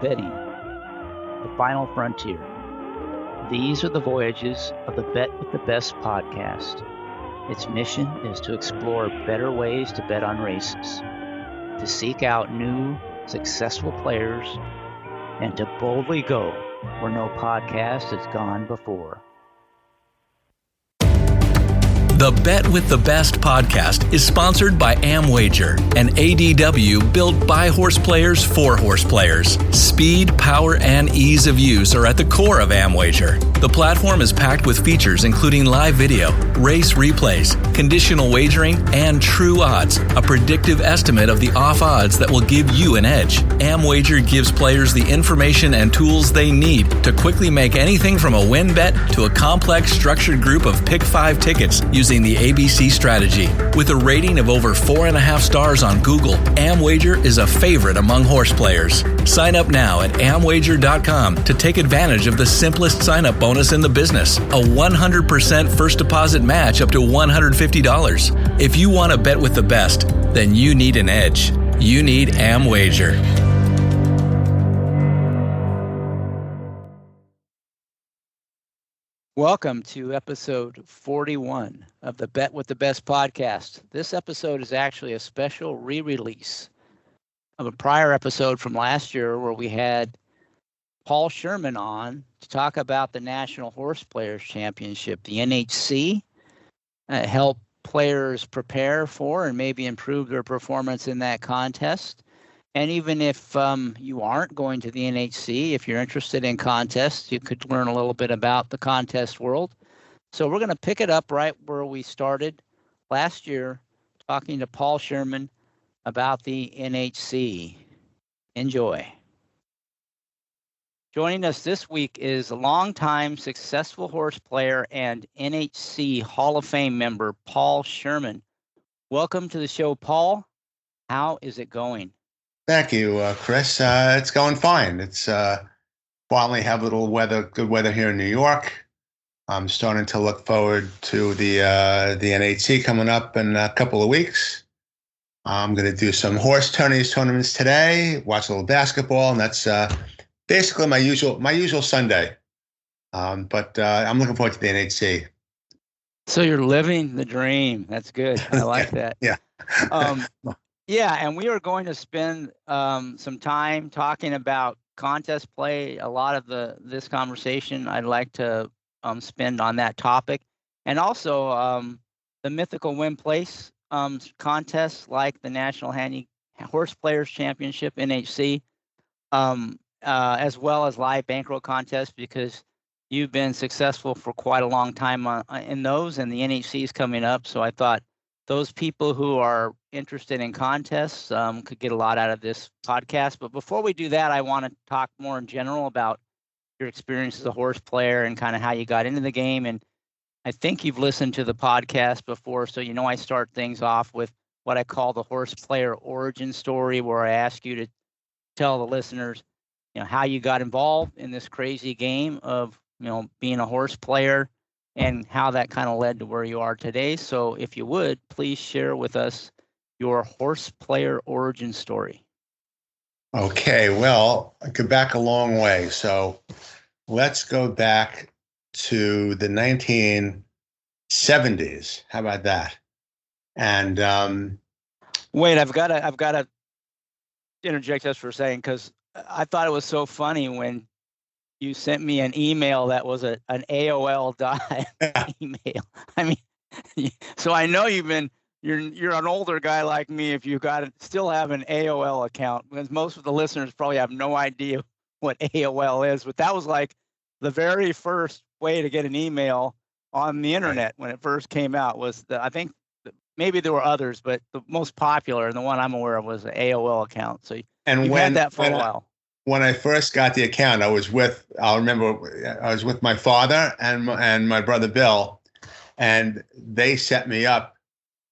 betting, the final frontier. These are the voyages of the Bet with the Best podcast. Its mission is to explore better ways to bet on races, to seek out new, successful players, and to boldly go where no podcast has gone before. The Bet with the Best podcast is sponsored by Amwager, an ADW built by horse players for horse players. Speed, power, and ease of use are at the core of Amwager. The platform is packed with features including live video, race replays, conditional wagering, and true odds, a predictive estimate of the off odds that will give you an edge. Amwager gives players the information and tools they need to quickly make anything from a win bet to a complex structured group of pick 5 tickets using the ABC strategy. With a rating of over 4.5 stars on Google, Amwager is a favorite among horse players. Sign up now at amwager.com to take advantage of the simplest sign-up bonus in the business, a 100% first deposit match up to $150. If you want to bet with the best, then you need an edge. You need Amwager. Welcome to episode 41 of the Bet with the Best podcast. This episode is actually a special re-release of a prior episode from last year where we had Paul Shurman on to talk about the National Horseplayer Championship, the NHC, help players prepare for and maybe improve their performance in that contest. And even if you aren't going to the NHC, if you're interested in contests, you could learn a little bit about the contest world. So we're going to pick it up right where we started last year, talking to Paul Shurman about the NHC. Enjoy. Joining us this week is a longtime successful horse player and NHC Hall of Fame member, Paul Shurman. Welcome to the show, Paul. How is it going? Thank you, Chris. It's going fine. It's finally have a little good weather here in New York. I'm starting to look forward to the NHC coming up in a couple of weeks. I'm going to do some horse tournaments today, watch a little basketball, and that's basically my usual Sunday. But I'm looking forward to the NHC. So you're living the dream. That's good. I like that. Yeah. Yeah, and we are going to spend some time talking about contest play. A lot of this conversation I'd like to spend on that topic, and also the mythical win place contests like the National Horse Players Championship (NHC), as well as live bankroll contests, because you've been successful for quite a long time in those, and the NHC is coming up. So I thought those people who are interested in contests could get a lot out of this podcast. But before we do that, I want to talk more in general about your experience as a horse player and kind of how you got into the game. And I think you've listened to the podcast before, so you know I start things off with what I call the horse player origin story, where I ask you to tell the listeners, how you got involved in this crazy game of, being a horse player, and how that kind of led to where you are today. So if you would, please share with us your horse player origin story. Okay, well, I go back a long way. So let's go back to the 1970s. How about that? And wait, I've got to interject just for a second, because I thought it was so funny when you sent me an email that was an AOL email. I mean, so I know you're an older guy like me if you still have an AOL account, because most of the listeners probably have no idea what AOL is. But that was like the very first way to get an email on the internet when it first came out. I think maybe there were others, but the most popular and the one I'm aware of was the AOL account. So you've had that for a while. When I first got the account, I was with my father and my brother Bill, and they set me up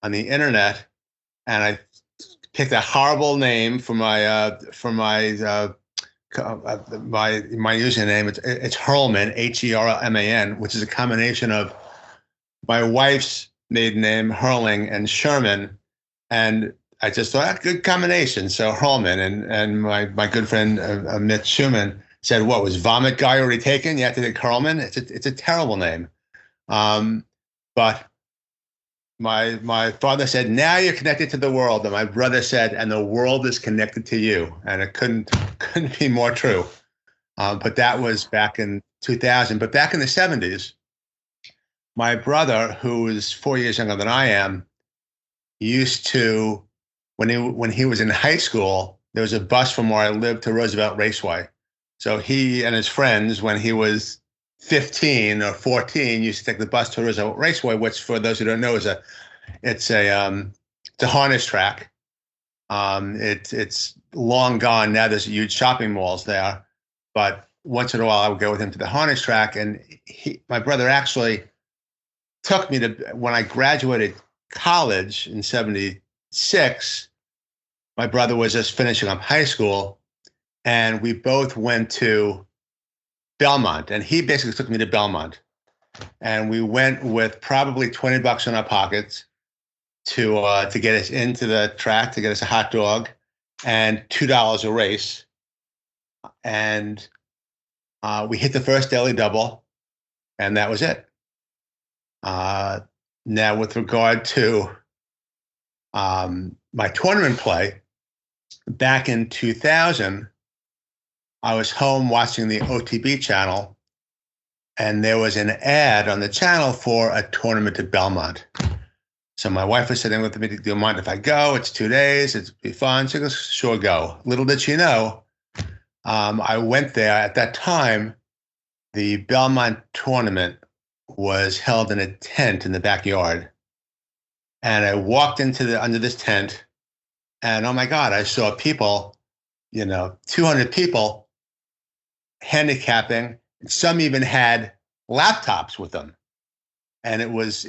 on the internet, and I picked a horrible name for my username. It's Hurlman, Herlman, which is a combination of my wife's maiden name, Hurling, and Sherman. And I just thought, good combination. So Hurlman and my good friend Mitch Shurman said, what was Vomit Guy already taken? You have to take Hurlman. It's a terrible name. But my father said, now you're connected to the world. And my brother said, and the world is connected to you. And it couldn't be more true. But that was back in 2000. But back in the 70s, my brother, who is 4 years younger than I am, used to, when he was in high school, there was a bus from where I lived to Roosevelt Raceway. So he and his friends, when he was 15 or 14, used to take the bus to Roosevelt Raceway, which, for those who don't know, it's a harness track. It's long gone now. There's huge shopping malls there, but once in a while I would go with him to the harness track, and my brother actually took me to, when I graduated college in 76, my brother was just finishing up high school, and we both went to Belmont, and he basically took me to Belmont, and we went with probably $20 in our pockets to get us into the track, to get us a hot dog, and $2 a race, and we hit the first daily double, and that was it. Now, with regard to my tournament play, back in 2000, I was home watching the OTB channel, and there was an ad on the channel for a tournament at Belmont. So my wife was sitting with me, do you mind if I go? It's 2 days. It'd be fun. She goes, sure, go. Little did she know, I went there. At that time, the Belmont tournament was held in a tent in the backyard. And I walked under this tent, and oh my God, I saw people, 200 people handicapping. Some even had laptops with them. And it was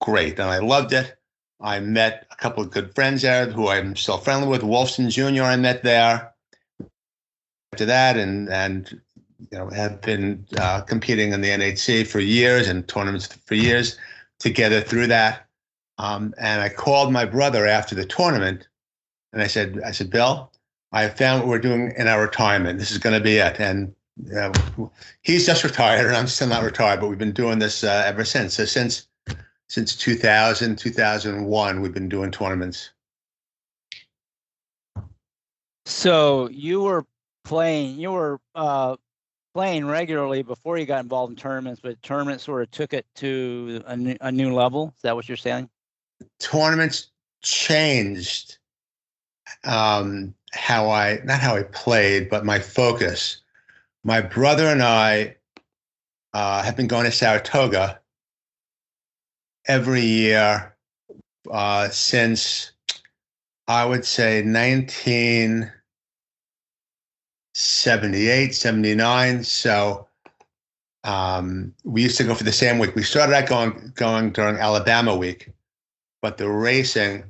great. And I loved it. I met a couple of good friends there who I'm still friendly with. Wolfson Jr. I met there. After that, and have been competing in the NHC for years and tournaments for years together through that. And I called my brother after the tournament, and I said, Bill, I found what we're doing in our retirement. This is going to be it. And he's just retired, and I'm still not retired, but we've been doing this ever since. So since 2000, 2001, we've been doing tournaments. So you were playing regularly before you got involved in tournaments, but tournaments sort of took it to a new level. Is that what you're saying? Tournaments changed not how I played, but my focus. My brother and I have been going to Saratoga every year since, I would say, 1978, 79. So we used to go for the same week. We started out going during Alabama week, but the racing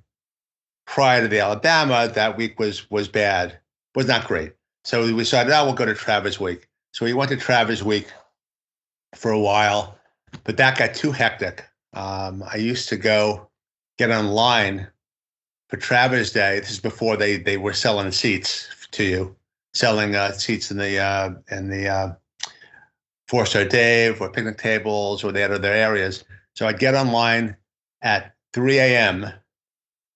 prior to the Alabama that week was bad, was not great. So we decided, we'll go to Travers week. So we went to Travers week for a while, but that got too hectic. I used to go get online for Travers Day. This is before they were selling seats to you, selling seats in the Four-Star Dave or picnic tables, or they had other areas. So I'd get online at 3 a.m.,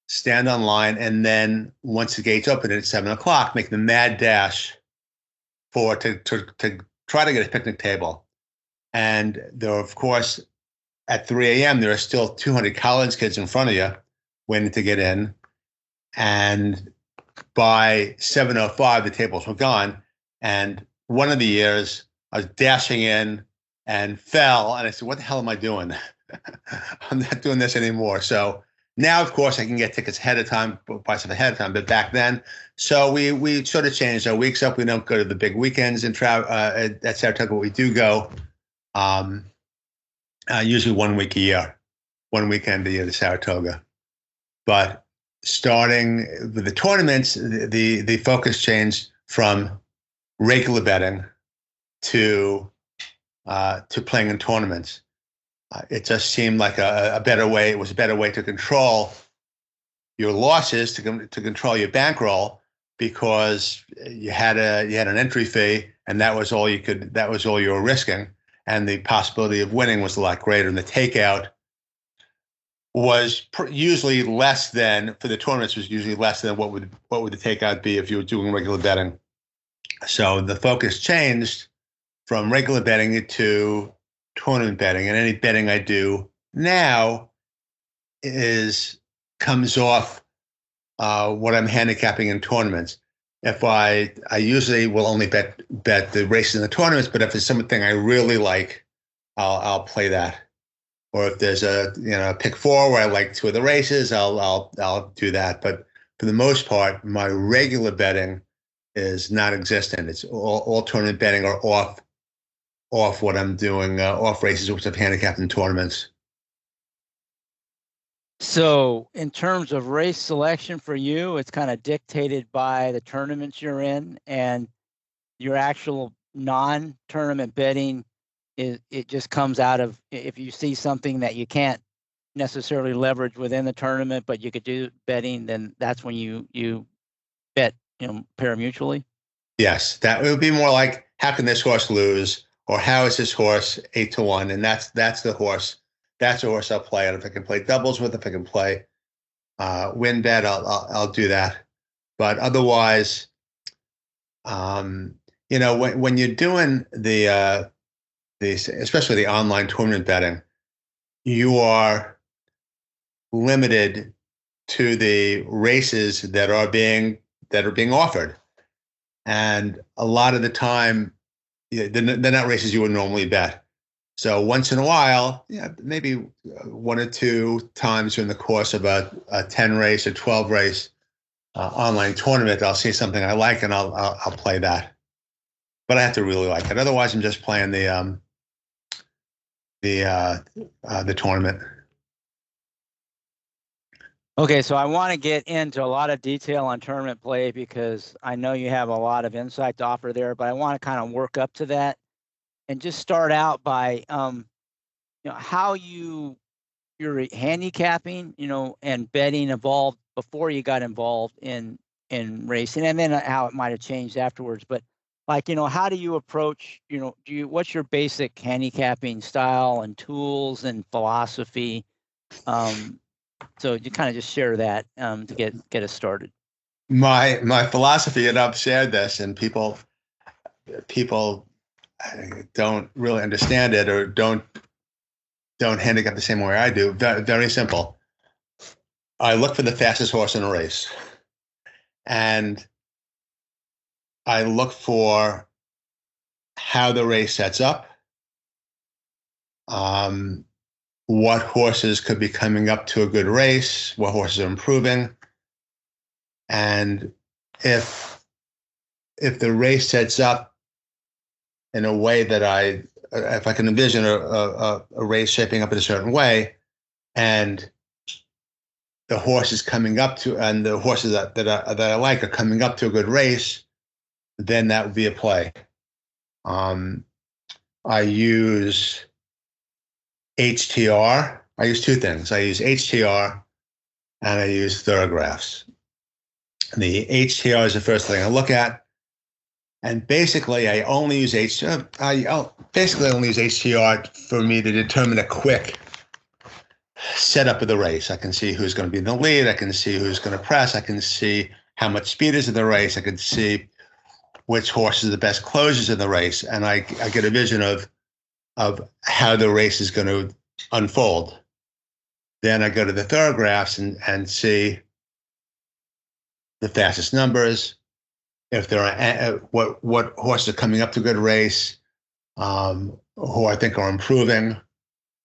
stand online, and then once the gates open at 7 o'clock, make the mad dash to try to get a picnic table. And there, of course, at 3 a.m., there are still 200 college kids in front of you waiting to get in. And by 7:05, the tables were gone. And one of the years, I was dashing in and fell. And I said, what the hell am I doing? I'm not doing this anymore. So now, of course, I can get tickets ahead of time, buy stuff ahead of time. But back then, so we sort of changed our weeks up. We don't go to the big weekends at Saratoga, but we do go usually 1 week a year, 1 weekend a year to Saratoga. But starting with the tournaments, the focus changed from regular betting to playing in tournaments. It just seemed like a better way. It was a better way to control your losses to control your bankroll, because you had an entry fee, and that was all you were risking, and the possibility of winning was a lot greater, and the takeout was usually less than, for the tournaments, was usually less than what would the takeout be if you were doing regular betting. So the focus changed from regular betting to tournament betting, and any betting I do now comes off what I'm handicapping in tournaments. If I usually will only bet the races in the tournaments, but if it's something I really like, I'll play that. Or if there's a pick four where I like two of the races, I'll do that. But for the most part, my regular betting is non-existent. It's all tournament betting or off what I'm doing, off races which I've handicapped in tournaments. So in terms of race selection for you, it's kind of dictated by the tournaments you're in, and your actual non-tournament betting it just comes out of, if you see something that you can't necessarily leverage within the tournament, but you could do betting, then that's when you bet, pari-mutually. Yes, that would be more like, how can this horse lose, or how is this horse 8-1, and that's the horse. That's a horse I'll play. And if I can play doubles with, if I can play win bet, I'll do that. But otherwise, when you're doing the especially the online tournament betting, you are limited to the races that are being offered, and a lot of the time, they're not races you would normally bet. So once in a while, maybe one or two times during the course of a 10 race or 12 race online tournament, I'll see something I like and I'll play that. But I have to really like it. Otherwise, I'm just playing the tournament. Okay, so I want to get into a lot of detail on tournament play, because I know you have a lot of insight to offer there, but I want to kind of work up to that. And just start out by, how your handicapping, and betting evolved before you got involved in racing, and then how it might have changed afterwards. But how do you approach, what's your basic handicapping style and tools and philosophy? So you kind of just share that to get us started. My philosophy, and I've shared this, and people don't really understand it, or don't handicap the same way I do. Very, very simple. I look for the fastest horse in a race, and I look for how the race sets up, what horses could be coming up to a good race, what horses are improving, and if the race sets up in a way that if I can envision a race shaping up in a certain way, and the horses coming up to, and the horses that I like are coming up to a good race, then that would be a play. I use HTR. I use two things. I use HTR and I use thoroughgraphs. The HTR is the first thing I look at. And basically, I only use HTR. I only use HTR for me to determine a quick setup of the race. I can see who's going to be in the lead. I can see who's going to press. I can see how much speed is in the race. I can see which horse is the best closers in the race, and I get a vision of how the race is going to unfold. Then I go to the thoroughgraphs and see the fastest numbers, if there are what horses are coming up to a good race, who I think are improving,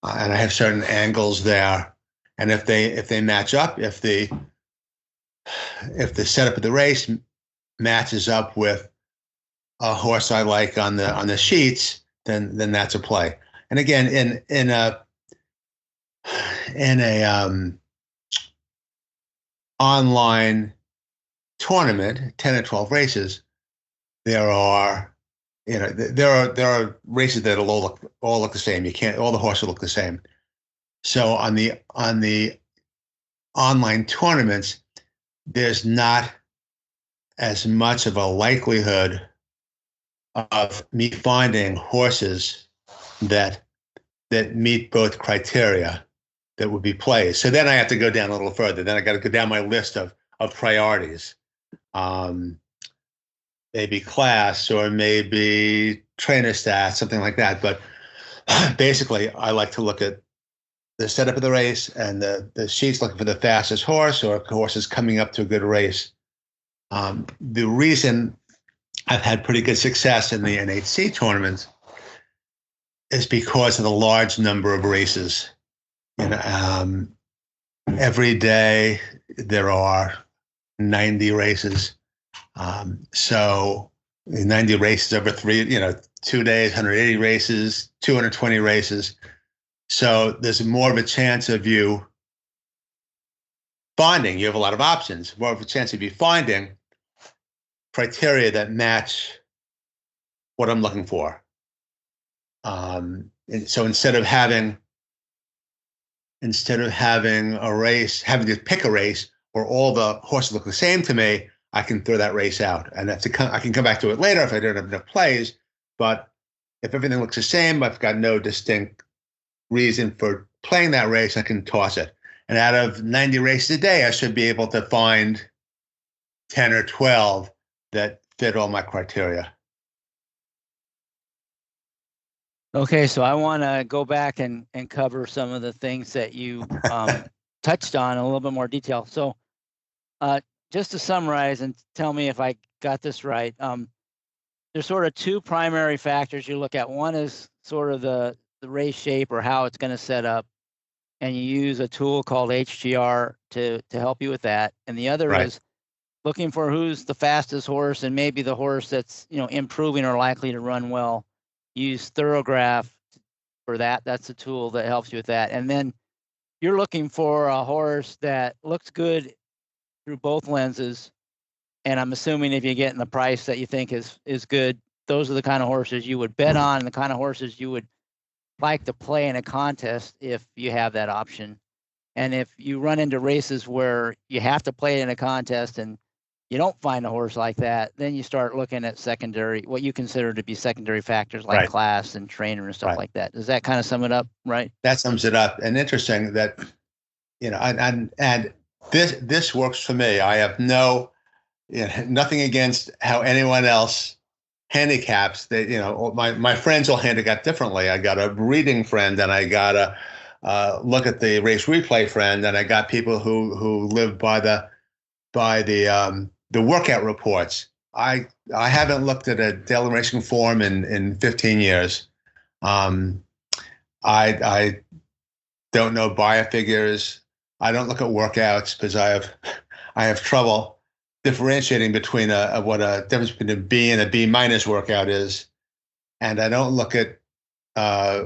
and I have certain angles there. And if they match up, if the setup of the race matches up with a horse I like on the sheets, then that's a play. And again, in a online tournament, 10 or 12 races, there are races that all look the same. All the horses look the same. So on the online tournaments, there's not as much of a likelihood of me finding horses that meet both criteria that would be plays. So then I have to go down a little further. Then I got to go down my list of priorities. Maybe class or maybe trainer stats, something like that. But basically, I like to look at the setup of the race and the sheets looking for the fastest horse or horses coming up to a good race. The reason I've had pretty good success in the NHC tournaments is because of the large number of races. Every day there are 90 races. So 90 races over 2 days, 180 races, 220 races. So there's more of a chance of you finding, you have a lot of options, more of a chance of you finding criteria that match what I'm looking for. And so instead of having a race, having to pick a race where all the horses look the same to me, I can throw that race out. And I can come back to it later if I don't have enough plays. But if everything looks the same, I've got no distinct reason for playing that race, I can toss it. And out of 90 races a day, I should be able to find 10 or 12 that fit all my criteria. Okay, so I want to go back and cover some of the things that you touched on in a little bit more detail. So just to summarize and tell me if I got this right, there's sort of two primary factors you look at. One is sort of the race shape or how it's going to set up, and you use a tool called HGR to help you with that. And the other is looking for who's the fastest horse and maybe the horse that's improving or likely to run well. Use Thorograph for that. That's a tool that helps you with that. And then you're looking for a horse that looks good through both lenses. And I'm assuming if you're getting the price that you think is good, those are the kind of horses you would bet on and the kind of horses you would like to play in a contest if you have that option. And if you run into races where you have to play it in a contest and you don't find a horse like that, then you start looking at secondary, what you consider to be secondary factors like class and trainer and stuff like that. Does that kind of sum it up, right? That sums it up. And interesting that, and this works for me. I have nothing against how anyone else handicaps. That my friends all handicap differently. I got a reading friend, and I got a look at the race replay friend, and I got people who live by the workout reports. I haven't looked at a daily racing form in 15 years. I don't know biofigures. I don't look at workouts because I have trouble differentiating between what a difference between a B and a B minus workout is. And I don't look at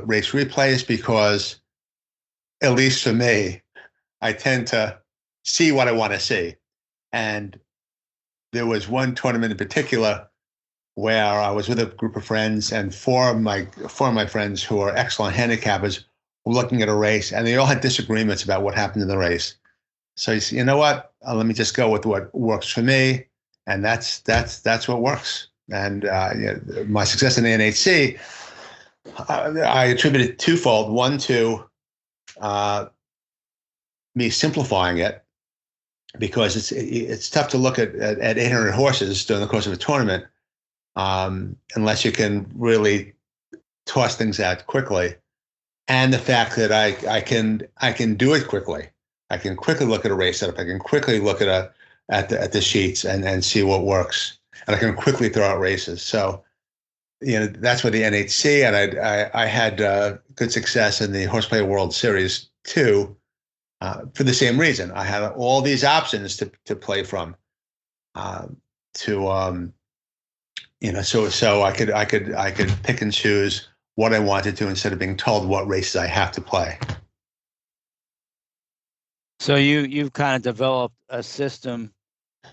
race replays because, at least for me, I tend to see what I want to see. And there was one tournament in particular where I was with a group of friends, and four of my friends who are excellent handicappers were looking at a race, and they all had disagreements about what happened in the race. So you say, you know what? Let me just go with what works for me, and that's what works. And my success in the NHC, I attribute it twofold. One to me simplifying it, because it's tough to look at 800 horses during the course of a tournament unless you can really toss things out quickly. And the fact that I can do it quickly. I can quickly look at a race setup. I can quickly look at the sheets and see what works. And I can quickly throw out races. So, that's where the NHC, and I had good success in the Horseplayer World Series too. For the same reason, I had all these options to play from, so I could pick and choose what I wanted to instead of being told what races I have to play. So you've kind of developed a system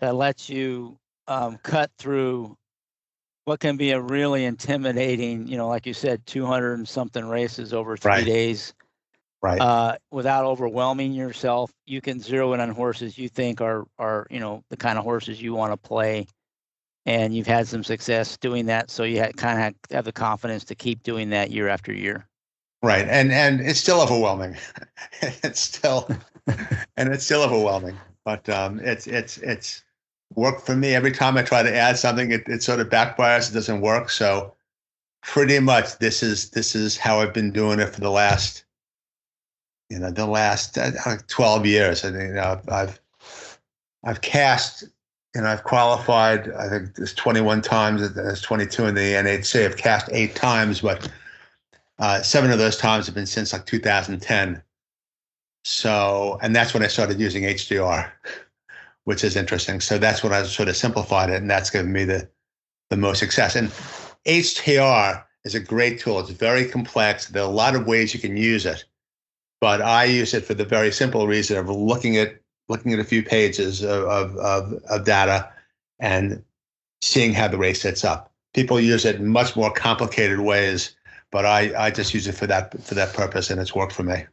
that lets you cut through what can be a really intimidating, like you said, 200 and something races over 3 days. without overwhelming yourself. You can zero in on horses you think are the kind of horses you want to play, and you've had some success doing that. So you kind of have the confidence to keep doing that year after year. Right, and it's still overwhelming. it's still overwhelming, but it's worked for me. Every time I try to add something, it sort of backfires. It doesn't work. So pretty much this is how I've been doing it for the last 12 years. I think I've cast, I've qualified, I think there's 21 times, there's 22 in the NHC. I've cast 8 times, but 7 of those times have been since like 2010. So, and that's when I started using HDR, which is interesting. So that's when I sort of simplified it, and that's given me the most success. And HDR is a great tool. It's very complex. There are a lot of ways you can use it, but I use it for the very simple reason of looking at a few pages of data and seeing how the race sets up. People use it in much more complicated ways, but I just use it for that purpose, and it's worked for me.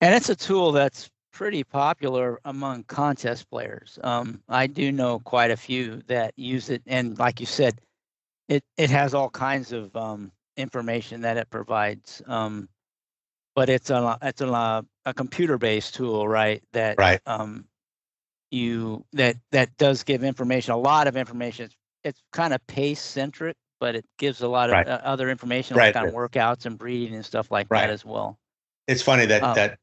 And it's a tool that's pretty popular among contest players. I do know quite a few that use it, and like you said, it has all kinds of information that it provides. But it's a computer-based tool, right? That does give information, a lot of information. It's kind of pace-centric, but it gives a lot of other information, like on workouts and breeding and stuff like that as well. It's funny that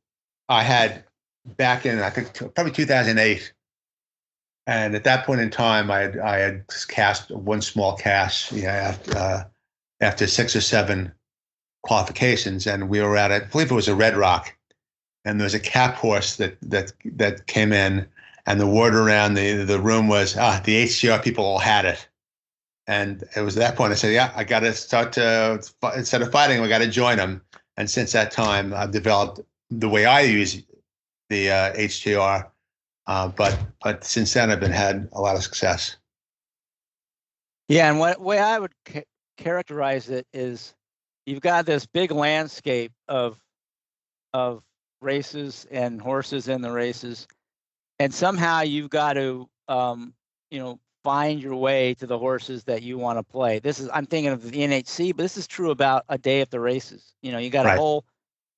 I had back in, I think, probably 2008, and at that point in time, I had cast one small cast, after 6 or 7 qualifications, and we were at, I believe it was a Red Rock, and there was a cap horse that came in, and the word around the room was, the HDR people all had it. And it was at that point I said, I got to start to, instead of fighting, we got to join them. And since that time, I've developed the way I use the HDR, but since then I've had a lot of success. Yeah, and what way I would characterize it is, you've got this big landscape of races and horses in the races, and somehow you've got to find your way to the horses that you want to play. I'm thinking of the NHC, but this is true about a day at the races. You got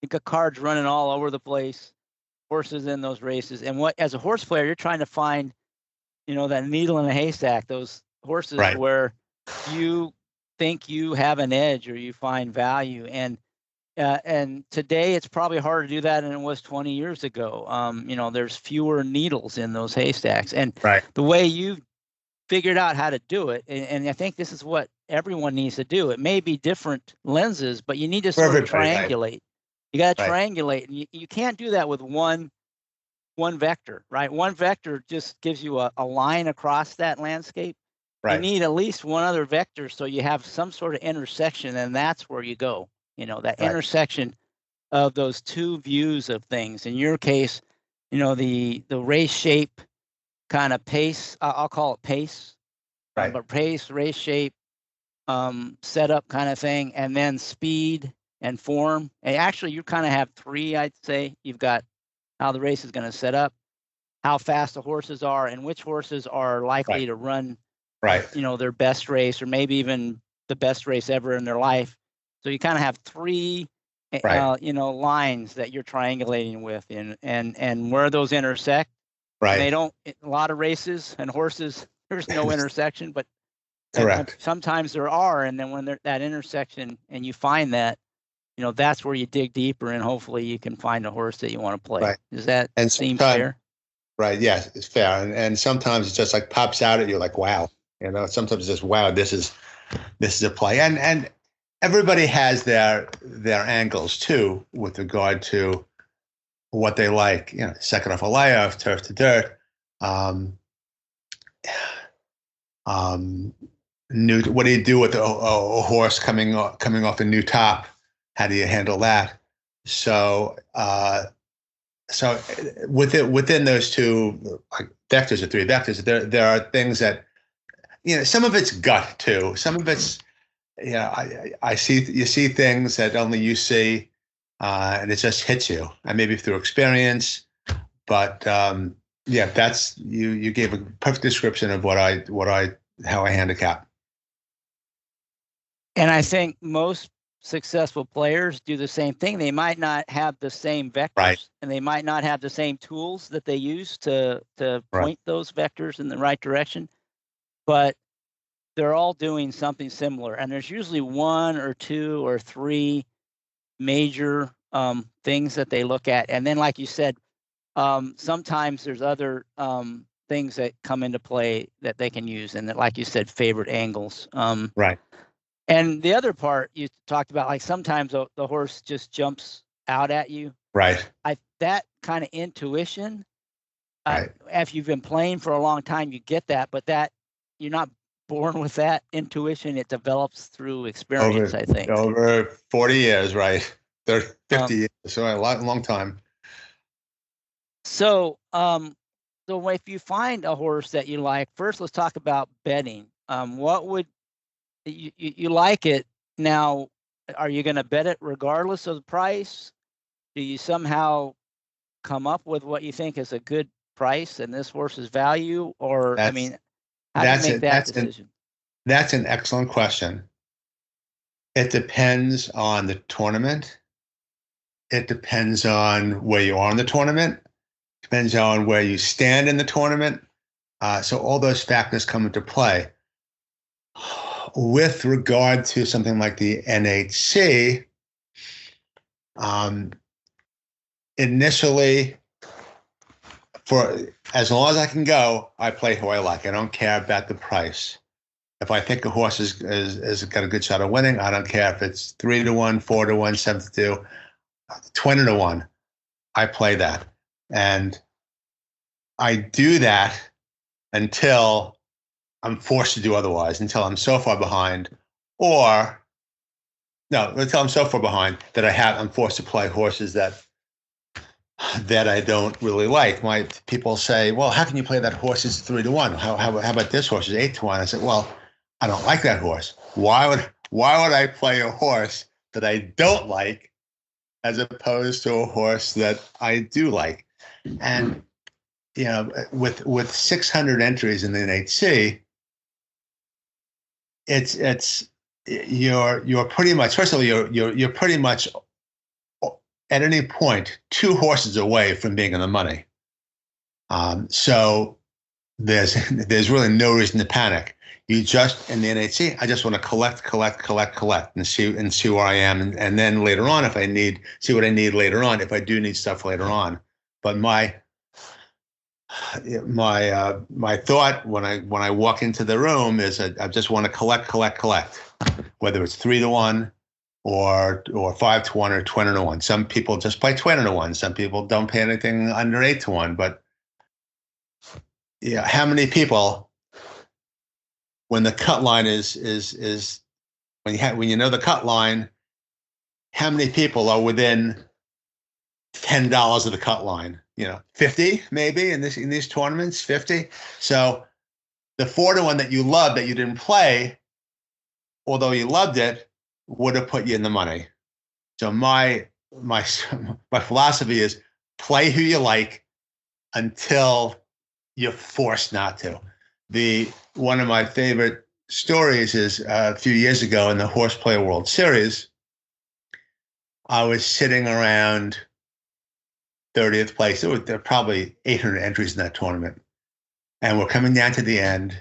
you got cards running all over the place, horses in those races, and as a horse player, you're trying to find, that needle in a haystack, those horses where you think you have an edge or you find value. And today it's probably harder to do that than it was 20 years ago. There's fewer needles in those haystacks, and the way you figured out how to do it, and I think this is what everyone needs to do. It may be different lenses, but you need to sort of triangulate. You got to triangulate, and you can't do that with one vector, right? One vector just gives you a line across that landscape. You need at least one other vector, so you have some sort of intersection, and that's where you go. That intersection of those two views of things. In your case, the race shape, kind of pace. I'll call it pace, but pace, race shape, setup kind of thing, and then speed and form. And actually, you kind of have 3, I'd say. You've got how the race is going to set up, how fast the horses are, and which horses are likely to run their best race, or maybe even the best race ever in their life. So you kind of have 3 lines that you're triangulating with, and where those intersect. And they don't, a lot of races and horses, there's no intersection, but sometimes there are. And then when that intersection, and you find that, that's where you dig deeper, and hopefully you can find a horse that you want to play. Does that seem fair? Right. Yes, it's fair. And sometimes it just like pops out at you like, wow. Sometimes it's just, wow, this is a play. And everybody has their angles too, with regard to what they like. Second off a layoff, turf to dirt. What do you do with a horse coming off a new top? How do you handle that? So within those 2 vectors or 3 vectors, there are things that, some of it's gut too. Some of it's, you see things that only you see. and it just hits you, and maybe through experience. But yeah, that's you gave a perfect description of how I handicap. And I think most successful players do the same thing. They might not have the same vectors, right, and they might not have the same tools that they use to point right, those vectors in the right direction, but they're all doing something similar. And there's usually one or two or three major things that they look at. And then, like you said, sometimes there's other things that come into play that they can use, and that, like you said, favorite angles. right. And the other part you talked about, like sometimes the horse just jumps out at you. Right. That kind of intuition, Right. If you've been playing for a long time, you get that, but that you're not born with that intuition. It develops through experience, I think. Over 40 years, right? 30, 50 years, so a long time. So, so if you find a horse that you like, first let's talk about betting. What would you like it now? Are you going to bet it regardless of the price? Do you somehow come up with what you think is a good price and this horse's value, or how do you make that decision? That's an excellent question. It depends on the tournament. It depends on where you are in the tournament. Depends on where you stand in the tournament. So all those factors come into play. With regard to something like the NHC, initially, for as long as I can go, I play who I like. I don't care about the price. If I think a horse is got a good shot of winning, I don't care if it's 3-1, 4-1, 7-2, 20-1. I play that, and I do that until I'm forced to do otherwise, until I'm so far behind, until I'm so far behind that I'm forced to play horses that I don't really like. My people say, well, how can you play that horse is 3-1? How about this horse is 8-1? I said, well, I don't like that horse. Why would I play a horse that I don't like as opposed to a horse that I do like? And with 600 entries in the NHC, you're pretty much, first of all, you're pretty much at any point 2 horses away from being in the money. So there's really no reason to panic. You just, in the NHC, I just want to collect and see where I am, and then later on, if I see what I need later on, if I do need stuff later on. But my thought when I walk into the room is I just want to collect, whether it's 3-1 or 5-1 or 20-1. Some people just play 20-1. Some people don't pay anything under 8-1. But yeah, how many people, when the cut line is when you know the cut line, how many people are within $10 of the cut line? 50 maybe in these tournaments, 50. So the 4-1 that you loved that you didn't play, although you loved it, would have put you in the money. So my philosophy is play who you like until you're forced not to. One of my favorite stories is a few years ago in the Horseplayer World Series. I was sitting around 30th place. There were probably 800 entries in that tournament. And we're coming down to the end,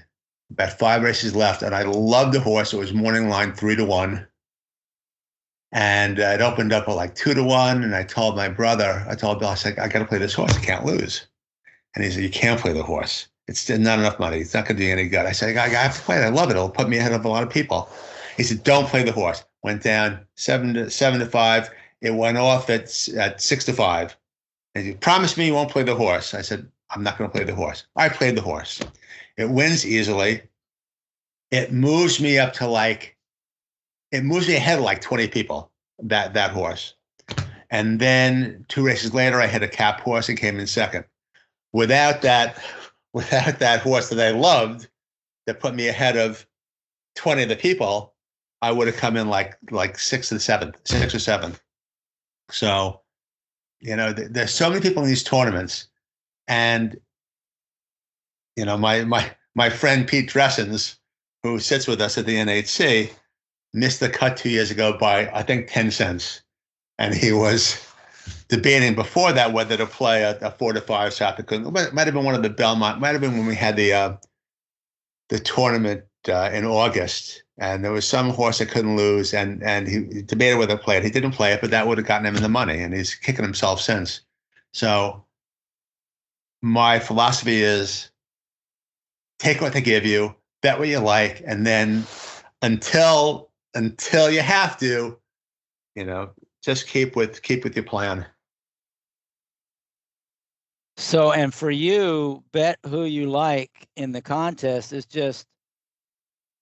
about 5 races left. And I loved the horse. It was morning line 3-1. And it opened up at like 2-1. And I told Bill, I said, I got to play this horse. I can't lose. And he said, you can't play the horse. It's not enough money. It's not going to do you any good. I said, I have to play it. I love it. It'll put me ahead of a lot of people. He said, don't play the horse. Went down 7-5. It went off at 6-5. And he promised me you won't play the horse. I said, I'm not going to play the horse. I played the horse. It wins easily. It moves me up to it moves me ahead of like 20 people, that horse. And then 2 races later, I hit a cap horse and came in second. Without that horse that I loved, that put me ahead of 20 of the people, I would have come in like 6th or 7th. So, there's so many people in these tournaments, and my friend Pete Dressens, who sits with us at the NHC, missed the cut 2 years ago by, I think, 10 cents. And he was debating before that whether to play a 4-5 shot. It might have been one of the Belmont, might have been when we had the tournament in August. And there was some horse that couldn't lose, and he debated whether to play it. He didn't play it, but that would have gotten him in the money, and he's kicking himself since. So my philosophy is take what they give you, bet what you like, and then until you have to, just keep with your plan. So, and for you, bet who you like in the contest is just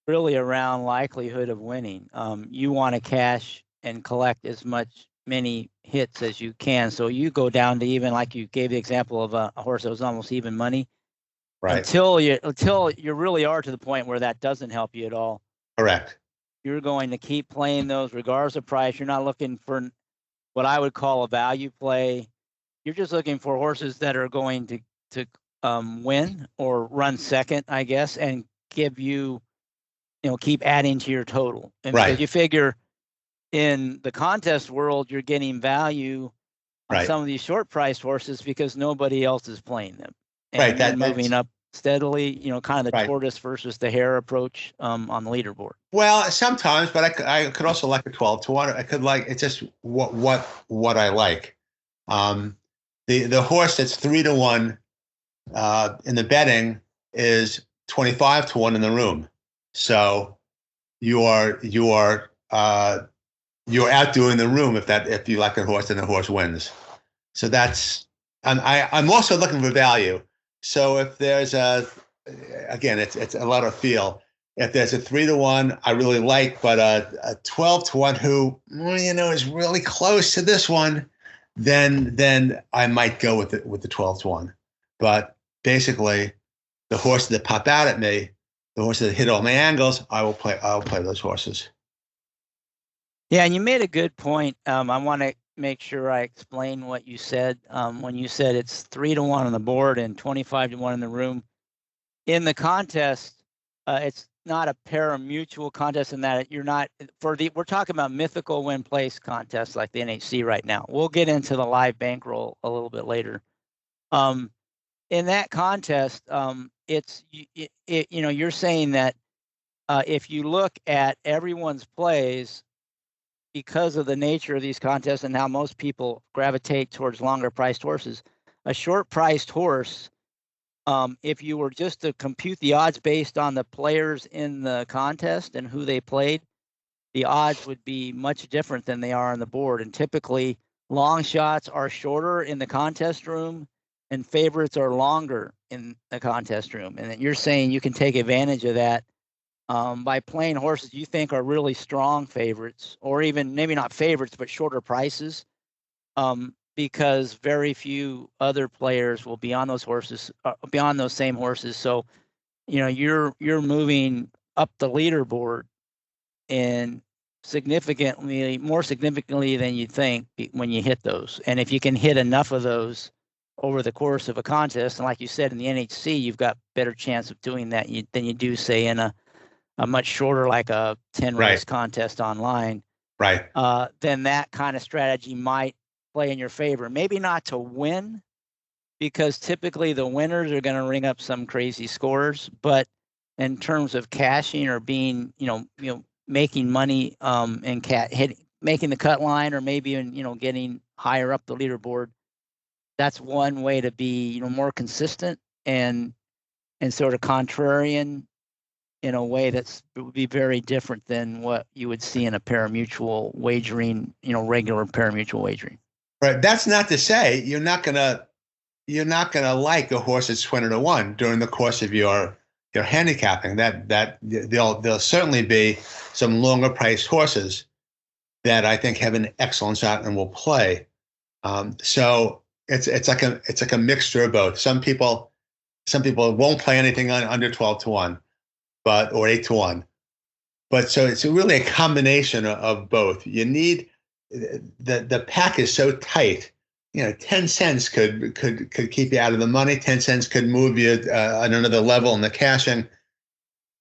really around likelihood of winning. You want to cash and collect many hits as you can. So you go down to even, like you gave the example of a horse that was almost even money. Right. Until you really are to the point where that doesn't help you at all. Correct. You're going to keep playing those regardless of price. You're not looking for what I would call a value play. You're just looking for horses that are going to win or run second, I guess, and give you, keep adding to your total. And right. Because you figure in the contest world, you're getting value on some of these short priced horses because nobody else is playing them. And right. Moving up steadily, kind of the tortoise versus the hare approach on the leaderboard. Well, sometimes, but I could also like a 12-1. I could like, it's just what I like. The horse that's 3-1 in the betting is 25-1 in the room. So you're outdoing the room if you like a horse and the horse wins. So that's, and I'm also looking for value. So if there's again, it's a lot of feel. If there's a 3-1, I really like, but a 12-1 who is really close to this one, then I might go with the 12-1. But basically, the horses that pop out at me, the horses that hit all my angles, I'll play those horses. Yeah, and you made a good point. I want to make sure I explain what you said. When you said it's 3-1 on the board and 25-1 in the room. In the contest, it's not a pari-mutuel contest in that you're not we're talking about mythical win place contests like the NHC right now. We'll get into the live bankroll a little bit later. In that contest, you're saying that if you look at everyone's plays, because of the nature of these contests and how most people gravitate towards longer priced horses, a short priced horse, if you were just to compute the odds based on the players in the contest and who they played, the odds would be much different than they are on the board. And typically long shots are shorter in the contest room and favorites are longer in the contest room. And you're saying you can take advantage of that by playing horses you think are really strong favorites, or even maybe not favorites, but shorter prices, because very few other players will be on those horses, beyond those same horses. So, you're moving up the leaderboard and more significantly than you think when you hit those. And if you can hit enough of those over the course of a contest, and like you said, in the NHC, you've got better chance of doing that than you do, say, in a much shorter, like a 10 race contest online. Right. Then that kind of strategy might play in your favor. Maybe not to win, because typically the winners are going to ring up some crazy scores. But in terms of cashing or being, making money and making the cut line, or maybe even, getting higher up the leaderboard, that's one way to be, more consistent and sort of contrarian in a way that would be very different than what you would see in a pari-mutuel wagering, regular pari-mutuel wagering. Right. That's not to say you're not gonna like a horse that's 20-1 during the course of your handicapping. That there'll certainly be some longer priced horses that I think have an excellent shot and will play. So it's like a mixture of both. Some people won't play anything under 12-1. Or 8-1, but so it's really a combination of both. You need the pack is so tight. 10 cents could keep you out of the money. 10 cents could move you on another level in the cashing.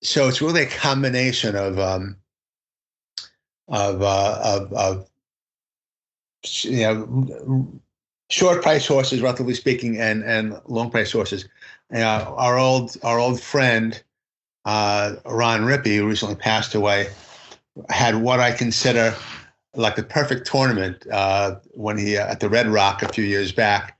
So it's really a combination of short price horses, relatively speaking, and long price horses. Our old friend Ron Rippey, who recently passed away, had what I consider like the perfect tournament when he at the Red Rock a few years back.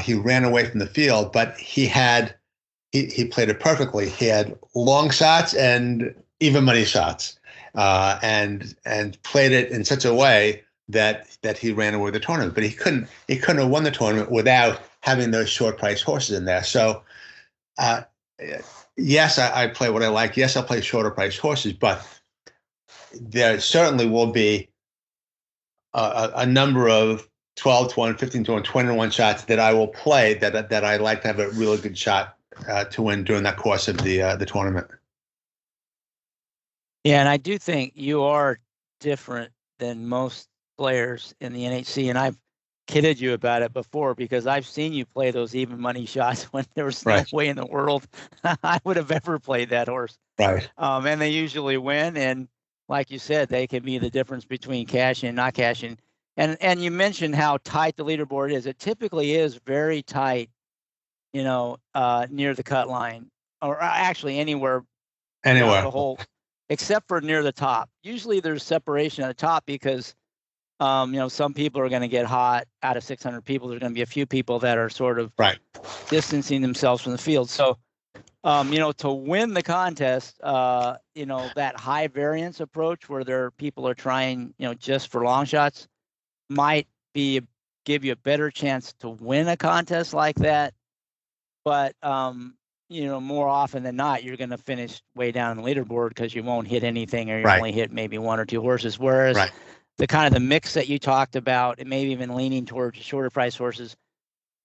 He ran away from the field, but he played it perfectly. He had long shots and even money shots, and played it in such a way that he ran away with the tournament. But he couldn't have won the tournament without having those short price horses in there. So yes, I play what I like. Yes, I'll play shorter price horses, but there certainly will be a number of 12-1, 15-1, 20-1 shots that I will play that I like to have a really good shot to win during that course of the tournament. Yeah, and I do think you are different than most players in the NHC, and I've kidded you about it before because I've seen you play those even money shots when there was no way in the world I would have ever played that horse. Right. And they usually win, and like you said, they can be the difference between cashing and not cashing. And you mentioned how tight the leaderboard is. It typically is very tight, near the cut line, or actually anywhere. The whole, except for near the top. Usually there's separation at the top because, some people are going to get hot. Out of 600 people, there's going to be a few people that are sort of distancing themselves from the field. So, to win the contest, that high variance approach where people are trying, just for long shots might give you a better chance to win a contest like that. But, more often than not, you're going to finish way down on the leaderboard because you won't hit anything or you only hit maybe one or two horses. Whereas the kind of the mix that you talked about, and maybe even leaning towards shorter price horses,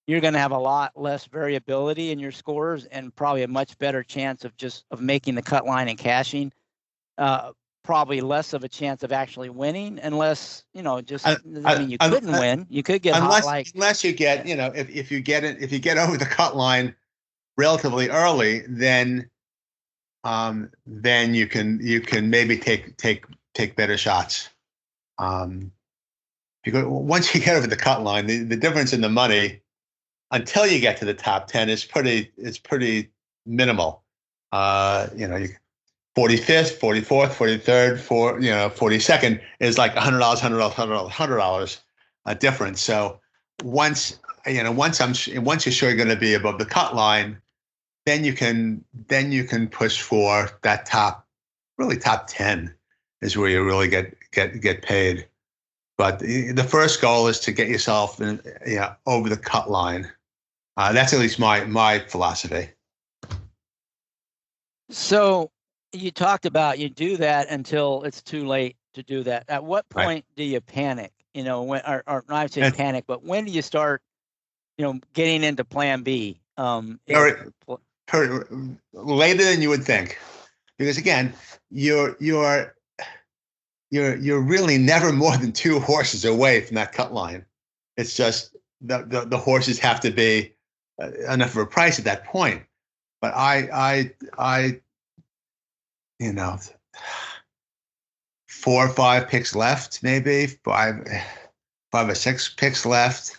you're going to have a lot less variability in your scores and probably a much better chance of making the cut line and cashing. Probably less of a chance of actually winning, unless you couldn't win. You could get unless you get if you get over the cut line relatively early, then you can maybe take better shots. Because once you get over the cut line, the difference in the money until you get to the top 10 is pretty minimal. 45th, 44th, 43rd, 42nd is like $100 difference. So once you're sure you're going to be above the cut line, then you can push for that top 10 is where you really get paid. But the first goal is to get yourself over the cut line. That's at least my philosophy. So you talked about you do that until it's too late to do that. At what point do you panic? When, or not say panic, but when do you start, getting into Plan B? Later than you would think, because again, you're really never more than two horses away from that cut line. It's just the horses have to be enough of a price at that point. But I 4 or 5 picks left, maybe 5 or 6 picks left,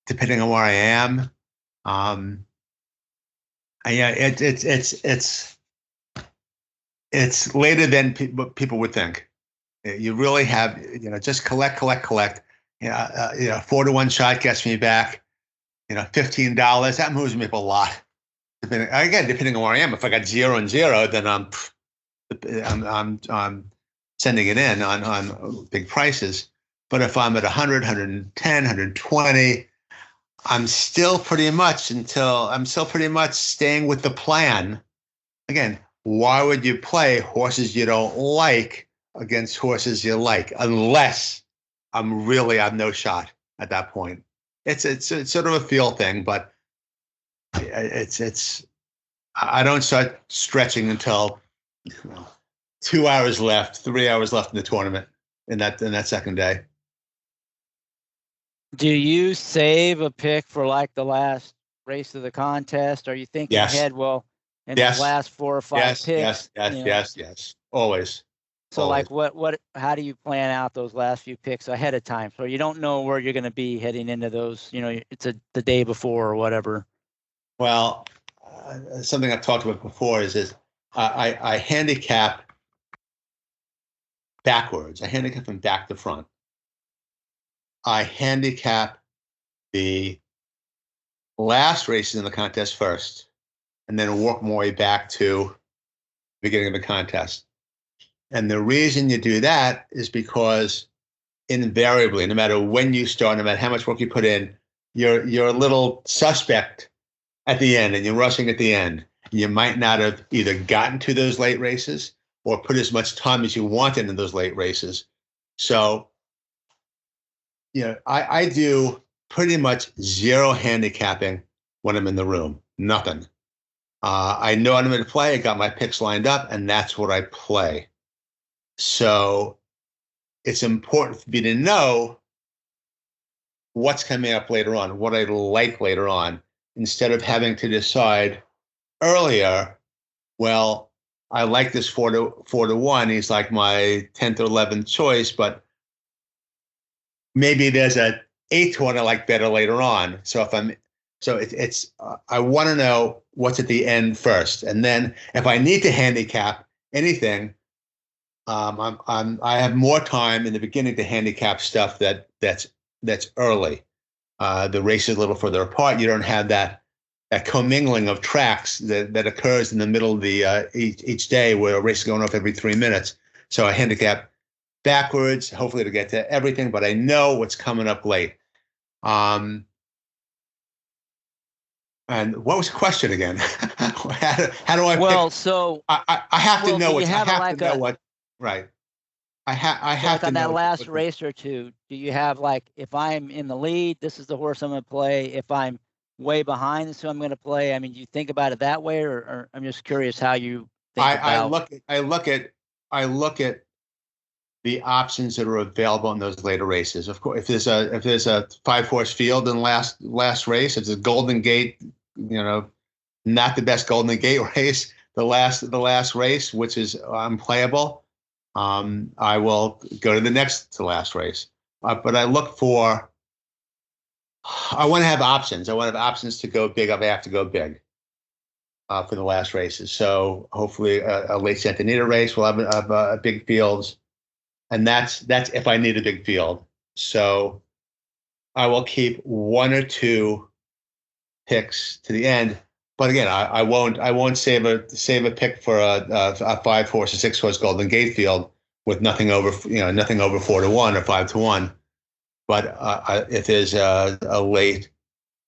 depending on where I am. It's later than people would think. You really have, just collect. 4-to-1 shot gets me back, $15. That moves me up a lot. Depending on where I am. If I got 0 and 0, then I'm sending it in on big prices. But if I'm at 100, 110, 120, I'm still pretty much staying with the plan. Again, why would you play horses you don't like against horses you like, unless I've no shot at that point? It's sort of a feel thing, but I don't start stretching until 2 hours left, 3 hours left in the tournament in that second day. Do you save a pick for like the last race of the contest? Are you thinking ahead? Well, in those last 4 or 5 picks. Yes. Always. So like how do you plan out those last few picks ahead of time? So you don't know where you're going to be heading into those, it's the day before or whatever. Well, something I've talked about before is I handicap backwards. I handicap from back to front. I handicap the last races in the contest first, and then work my way back to the beginning of the contest. And the reason you do that is because invariably, no matter when you start, no matter how much work you put in, you're a little suspect at the end, and you're rushing at the end. You might not have either gotten to those late races or put as much time as you wanted in those late races. So, I do pretty much zero handicapping when I'm in the room. Nothing. I know what I'm going to play. I got my picks lined up, and that's what I play. So it's important for me to know what's coming up later on, what I like later on, instead of having to decide earlier, well, I like this 4-1. He's like my 10th or 11th choice, but maybe there's a 8-1 I like better later on. So I want to know what's at the end first, and then if I need to handicap anything, I have more time in the beginning to handicap stuff that's early. The race is a little further apart. You don't have that commingling of tracks that occurs in the middle of the each day, where a race is going off every 3 minutes. So I handicap backwards, hopefully to get to everything, but I know what's coming up late. And what was the question again? how do I? Well, pick? So I have to know what. I have like to know what. Right. I have to on know that last race or two. Do you have like, if I'm in the lead, this is the horse I'm going to play. If I'm way behind, this is who I'm going to play. I mean, do you think about it that way, or I'm just curious how you think about. I look at the options that are available in those later races. Of course, if there's a 5-horse field in last race, it's a Golden Gate, not the best Golden Gate race. The last race, which is unplayable, I will go to the next to last race. But I look for. I want to have options. I want to have options to go big if I have to go big for the last races. So hopefully a late Santa Anita race will have a big fields. And that's if I need a big field. So I will keep 1 or 2 picks to the end. But again, I won't save a pick for a 5-horse or 6-horse Golden Gate field with nothing over 4-1 or 5-1. But if there's a late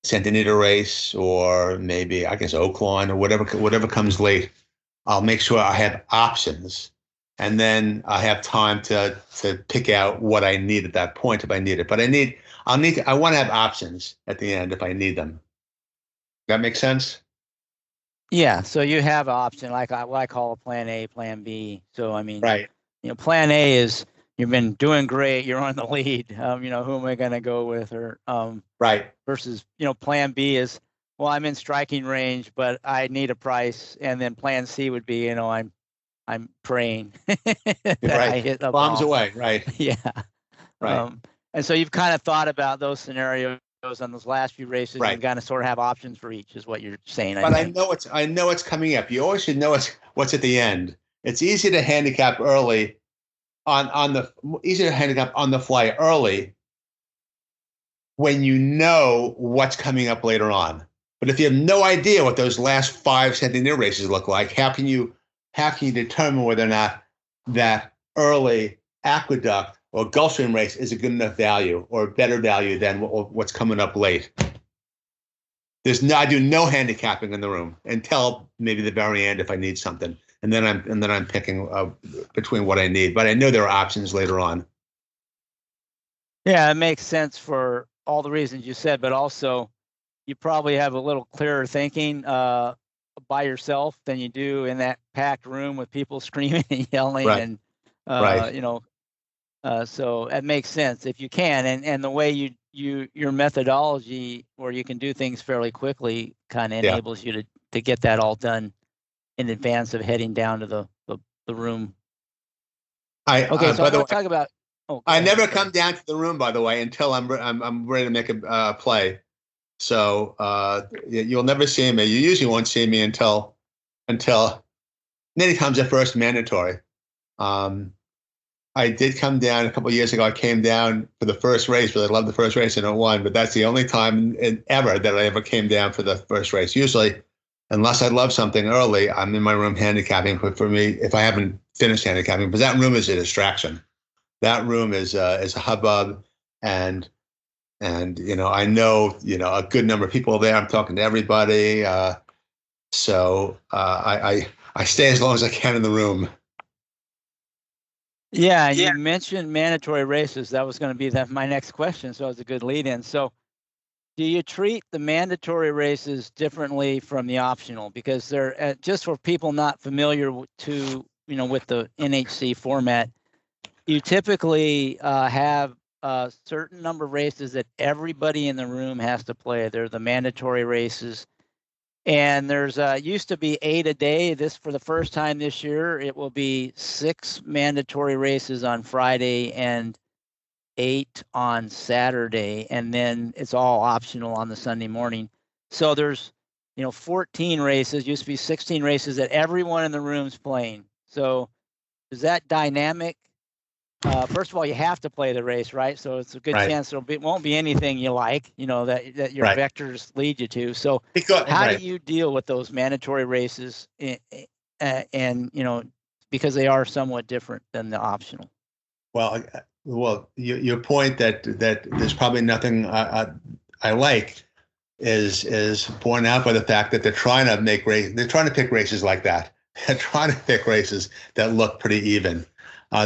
Santa Anita race, or maybe I guess Oaklawn or whatever comes late, I'll make sure I have options. And then I have time to pick out what I need at that point if I need it. But I want to have options at the end if I need them. That makes sense? Yeah. So you have an option, like what I call a plan A, plan B. So, I mean, right. Plan A is you've been doing great. You're on the lead. Who am I going to go with? Or right. Versus, plan B is, well, I'm in striking range, but I need a price. And then plan C would be, I'm praying that I hit a bombs ball. Away, right? Yeah, right. And so you've kind of thought about those scenarios on those last few races. Right. You kind of sort of have options for each, is what you're saying. But I know it's coming up. You always should know what's at the end. It's easy to handicap early, easy to handicap on the fly early when you know what's coming up later on. But if you have no idea what those last 5 Santa Anita races look like, how can you determine whether or not that early Aqueduct or Gulfstream race is a good enough value or a better value than what's coming up late? I do no handicapping in the room until maybe the very end if I need something, and then I'm picking between what I need. But I know there are options later on. Yeah, it makes sense for all the reasons you said, but also you probably have a little clearer thinking by yourself than you do in that packed room with people screaming and yelling. Right. And right. So it makes sense if you can. And the way you your methodology where you can do things fairly quickly kind of enables you to get that all done in advance of heading down to the room. So I want to talk about. I never come down to the room, by the way, until I'm ready to make a play. So you'll never see me. You usually won't see me until many times the first mandatory. I did come down a couple of years ago. I came down for the first race, but I loved the first race and I won. But that's the only time ever that I ever came down for the first race. Usually, unless I love something early, I'm in my room handicapping. But for me, if I haven't finished handicapping, because that room is a distraction. That room is a hubbub, and I know a good number of people there. I'm talking to everybody, so I stay as long as I can in the room. Yeah, and you mentioned mandatory races. That was going to be my next question, so it's a good lead-in. So, do you treat the mandatory races differently from the optional? Because they're just for people not familiar with the NHC format. You typically have a certain number of races that everybody in the room has to play. They're the mandatory races. And there's used to be 8 a day. For the first time this year, it will be 6 mandatory races on Friday and 8 on Saturday. And then it's all optional on the Sunday morning. So there's, 14 races, used to be 16 races that everyone in the room's playing. So is that dynamic? First of all, you have to play the race, right? So it's a good chance it won't be anything you like, that your vectors lead you to. So how do you deal with those mandatory races and because they are somewhat different than the optional? Well, your point that there's probably nothing I like is borne out by the fact that they're trying to pick races like that. They're trying to pick races that look pretty even.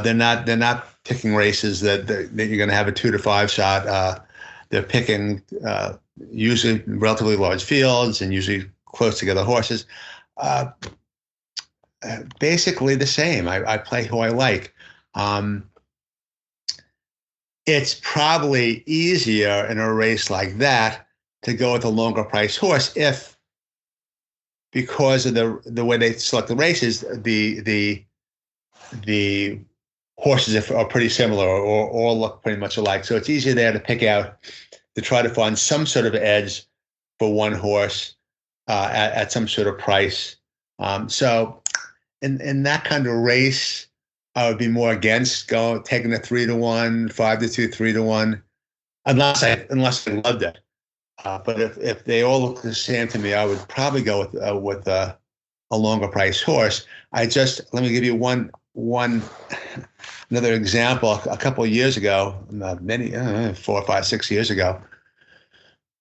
They're not picking races that you're going to have a 2 to 5 shot. They're picking usually relatively large fields and usually close together horses. Basically the same. I play who I like. It's probably easier in a race like that to go with a longer price horse if, because of the way they select the races, the horses are pretty similar or all look pretty much alike. So it's easier there to pick out, to try to find some sort of edge for one horse at some sort of price. So in that kind of race, I would be more against taking a 3-to-1, 5-to-2, 3-to-1, unless I loved it. But if they all look the same to me, I would probably go with a longer price horse. Let me give you another example. A couple of years ago, 4, 5, 6 years ago,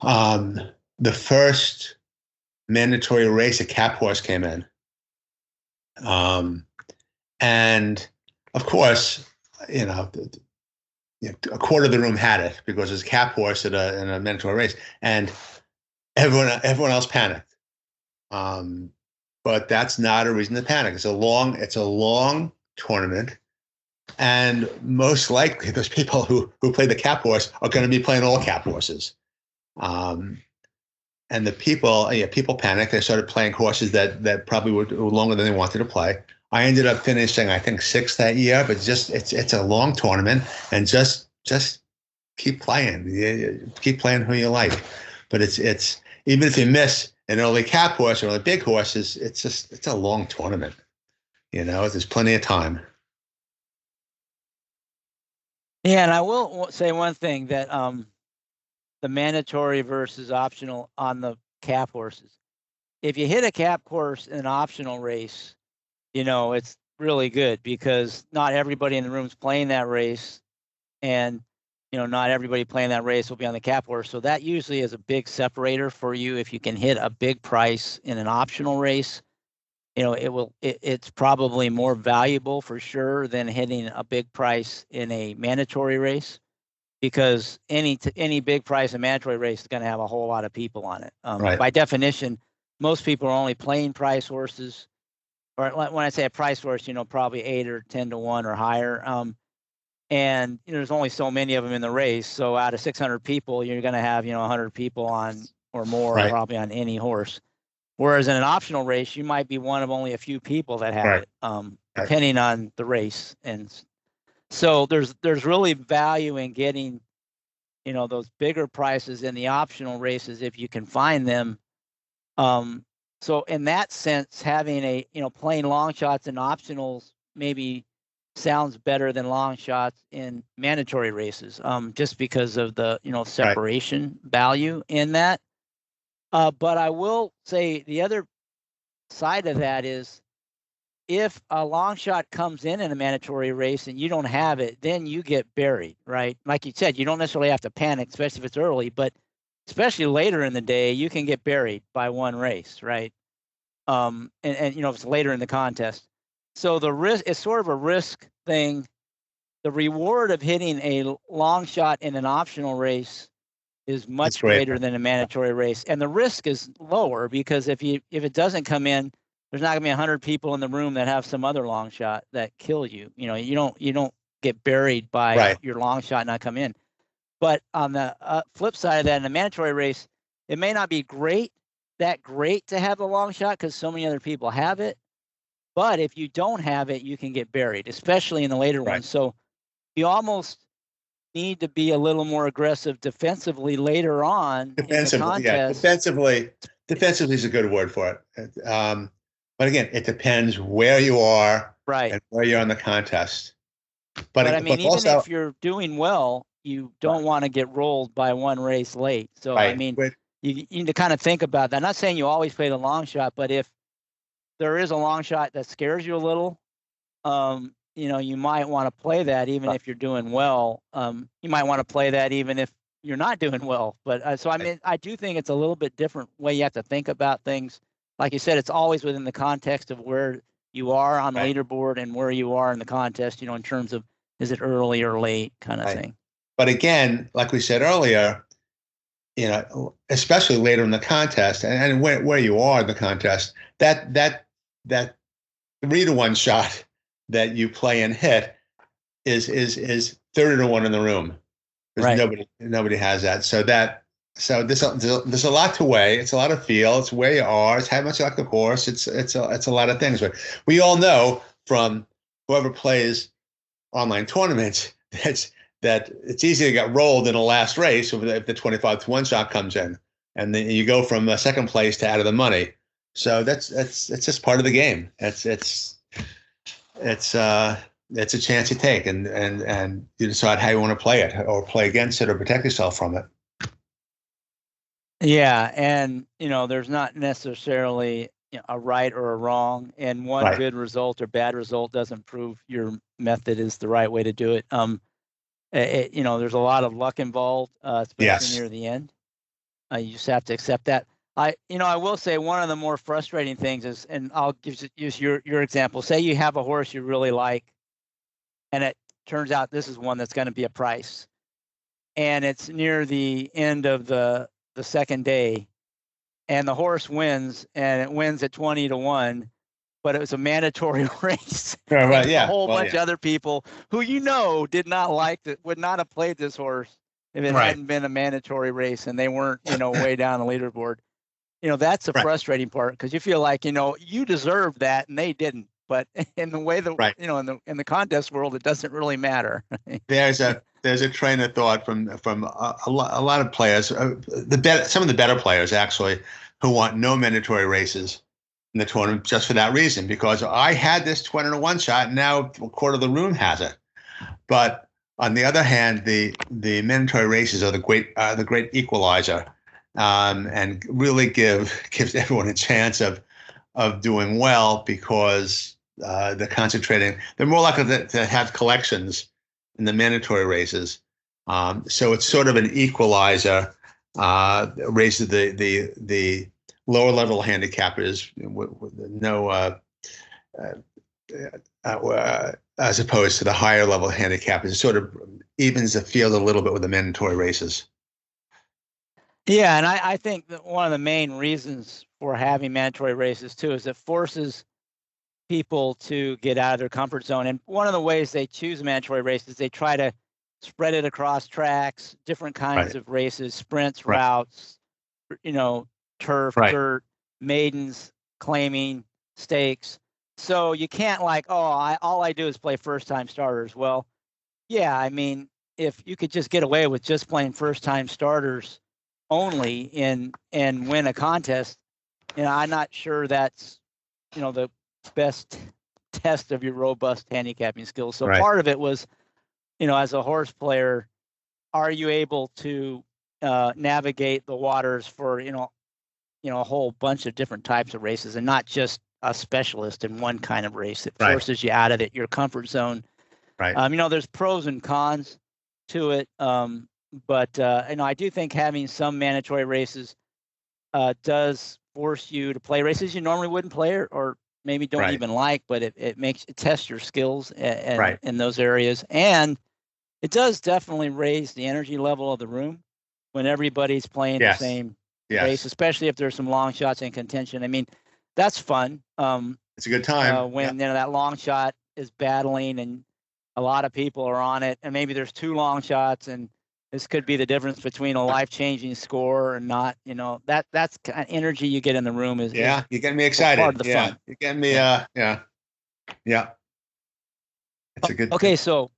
the first mandatory race, a cap horse came in. And of course, a quarter of the room had it because it's a cap horse in a mandatory race, and everyone else panicked. But that's not a reason to panic. It's a long tournament, and most likely those people who play the cap horse are going to be playing all cap horses. And the people panicked. They started playing horses that probably were longer than they wanted to play. I ended up finishing, I think, 6th that year, but it's a long tournament, and just keep playing. Keep playing who you like. But it's even if you miss an early cap horse or a big horse, it's a long tournament. There's plenty of time. Yeah, and I will say one thing, that the mandatory versus optional on the cap horses. If you hit a cap horse in an optional race, it's really good because not everybody in the room is playing that race, and not everybody playing that race will be on the cap horse. So that usually is a big separator for you. If you can hit a big price in an optional race, it's probably more valuable for sure than hitting a big price in a mandatory race, because any big price in a mandatory race is going to have a whole lot of people on it. By definition, most people are only playing price horses. Or when I say a price horse, probably 8 or 10 to 1 or higher. and there's only so many of them in the race. So out of 600 people, you're going to have 100 people on or more probably on any horse. Whereas in an optional race, you might be one of only a few people that have it, depending on the race. And so there's really value in getting, those bigger prices in the optional races if you can find them. So in that sense, having playing long shots and optionals maybe sounds better than long shots in mandatory races, just because of the separation value in that. But I will say the other side of that is, if a long shot comes in a mandatory race and you don't have it, then you get buried, right? Like you said, you don't necessarily have to panic, especially if it's early, but especially later in the day, you can get buried by one race, right? And if it's later in the contest. So the risk, it's sort of a risk thing. The reward of hitting a long shot in an optional race is much greater than a mandatory race, and the risk is lower, because if it doesn't come in, there's not going to be 100 people in the room that have some other long shot that kill you. You don't get buried by your long shot not come in. But on the flip side of that, in a mandatory race, it may not be great to have a long shot because so many other people have it. But if you don't have it, you can get buried, especially in the later ones. So you almost need to be a little more aggressive defensively later on in the contest. Defensively is a good word for it. But again, it depends where you are and where you're in the contest. But I mean, even if you're doing well, you don't want to get rolled by one race late. So I mean, you need to kind of think about that. I'm not saying you always play the long shot, but if there is a long shot that scares you a little, you might want to play that even if you're doing well. You might want to play that even if you're not doing well. But so I mean, I do think it's a little bit different way you have to think about things. Like you said, it's always within the context of where you are on the leaderboard and where you are in the contest, in terms of, is it early or late kind of thing. But again, like we said earlier, especially later in the contest and where you are in the contest, that 3-to-1 shot that you play and hit is 30-to-1 in the room. Nobody has that. So there's a lot to weigh. It's a lot of feel. It's where you are. It's how much you like the horse. It's a lot of things. But we all know from whoever plays online tournaments that it's easy to get rolled in the last race if the 25-to-1 shot comes in, and then you go from second place to out of the money. So it's just part of the game. It's a chance you take, and you decide how you want to play it, or play against it, or protect yourself from it. Yeah, and there's not necessarily a right or a wrong, and one good result or bad result doesn't prove your method is the right way to do it. There's a lot of luck involved, especially near the end. You just have to accept that. I will say one of the more frustrating things is, and I'll use your example. Say you have a horse you really like, and it turns out this is one that's going to be a price, and it's near the end of the second day, and the horse wins, and it wins at 20-to-1, but it was a mandatory race. A whole bunch of other people who did not like it, would not have played this horse if it hadn't been a mandatory race, and they weren't way down the leaderboard. That's the frustrating part, because you feel like you deserve that and they didn't. But in the way that in the contest world, it doesn't really matter. There's a train of thought from a lot of players, some of the better players actually, who want no mandatory races in the tournament just for that reason, because I had this 20-to-1 shot, and now a quarter of the room has it. But on the other hand, the mandatory races are the great equalizer, and really gives everyone a chance of doing well, because they're concentrating. They're more likely to have collections in the mandatory races. So it's sort of an equalizer. Raises the lower level handicappers as opposed to the higher level handicappers. It sort of evens the field a little bit with the mandatory races. Yeah, and I think that one of the main reasons for having mandatory races too is it forces people to get out of their comfort zone. And one of the ways they choose mandatory races, they try to spread it across tracks, different kinds of races, sprints, routes, turf, dirt, maidens, claiming, stakes. So you can't all I do is play first-time starters. Well, yeah, I mean, if you could just get away with just playing first-time starters only and win a contest, I'm not sure that's, the best test of your robust handicapping skills. So part of it was, as a horse player, are you able to navigate the waters for, a whole bunch of different types of races and not just a specialist in one kind of race. It forces you out of your comfort zone. There's pros and cons to it. But I do think having some mandatory races does force you to play races you normally wouldn't play or maybe don't even like, but it tests your skills in those areas. And it does definitely raise the energy level of the room when everybody's playing the same race, especially if there's some long shots in contention. I mean, that's fun. It's a good time when that long shot is battling and a lot of people are on it, and maybe there's two long shots, and this could be the difference between a life-changing score and not. That's kind of energy you get in the room. You're getting me excited. Part of the fun. You're getting me. It's a good. Okay, so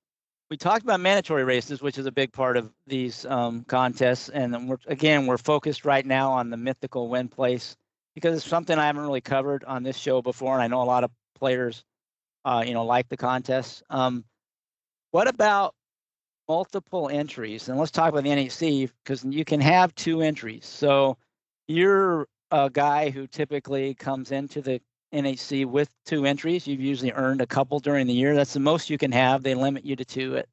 we talked about mandatory races, which is a big part of these contests, and we're focused right now on the mythical win place because it's something I haven't really covered on this show before, and I know a lot of players, like the contests. What about multiple entries? And let's talk about the NHC because you can have 2 entries. So you're a guy who typically comes into the NHC with 2 entries. You've usually earned a couple during the year. That's the most you can have. They limit you to 2.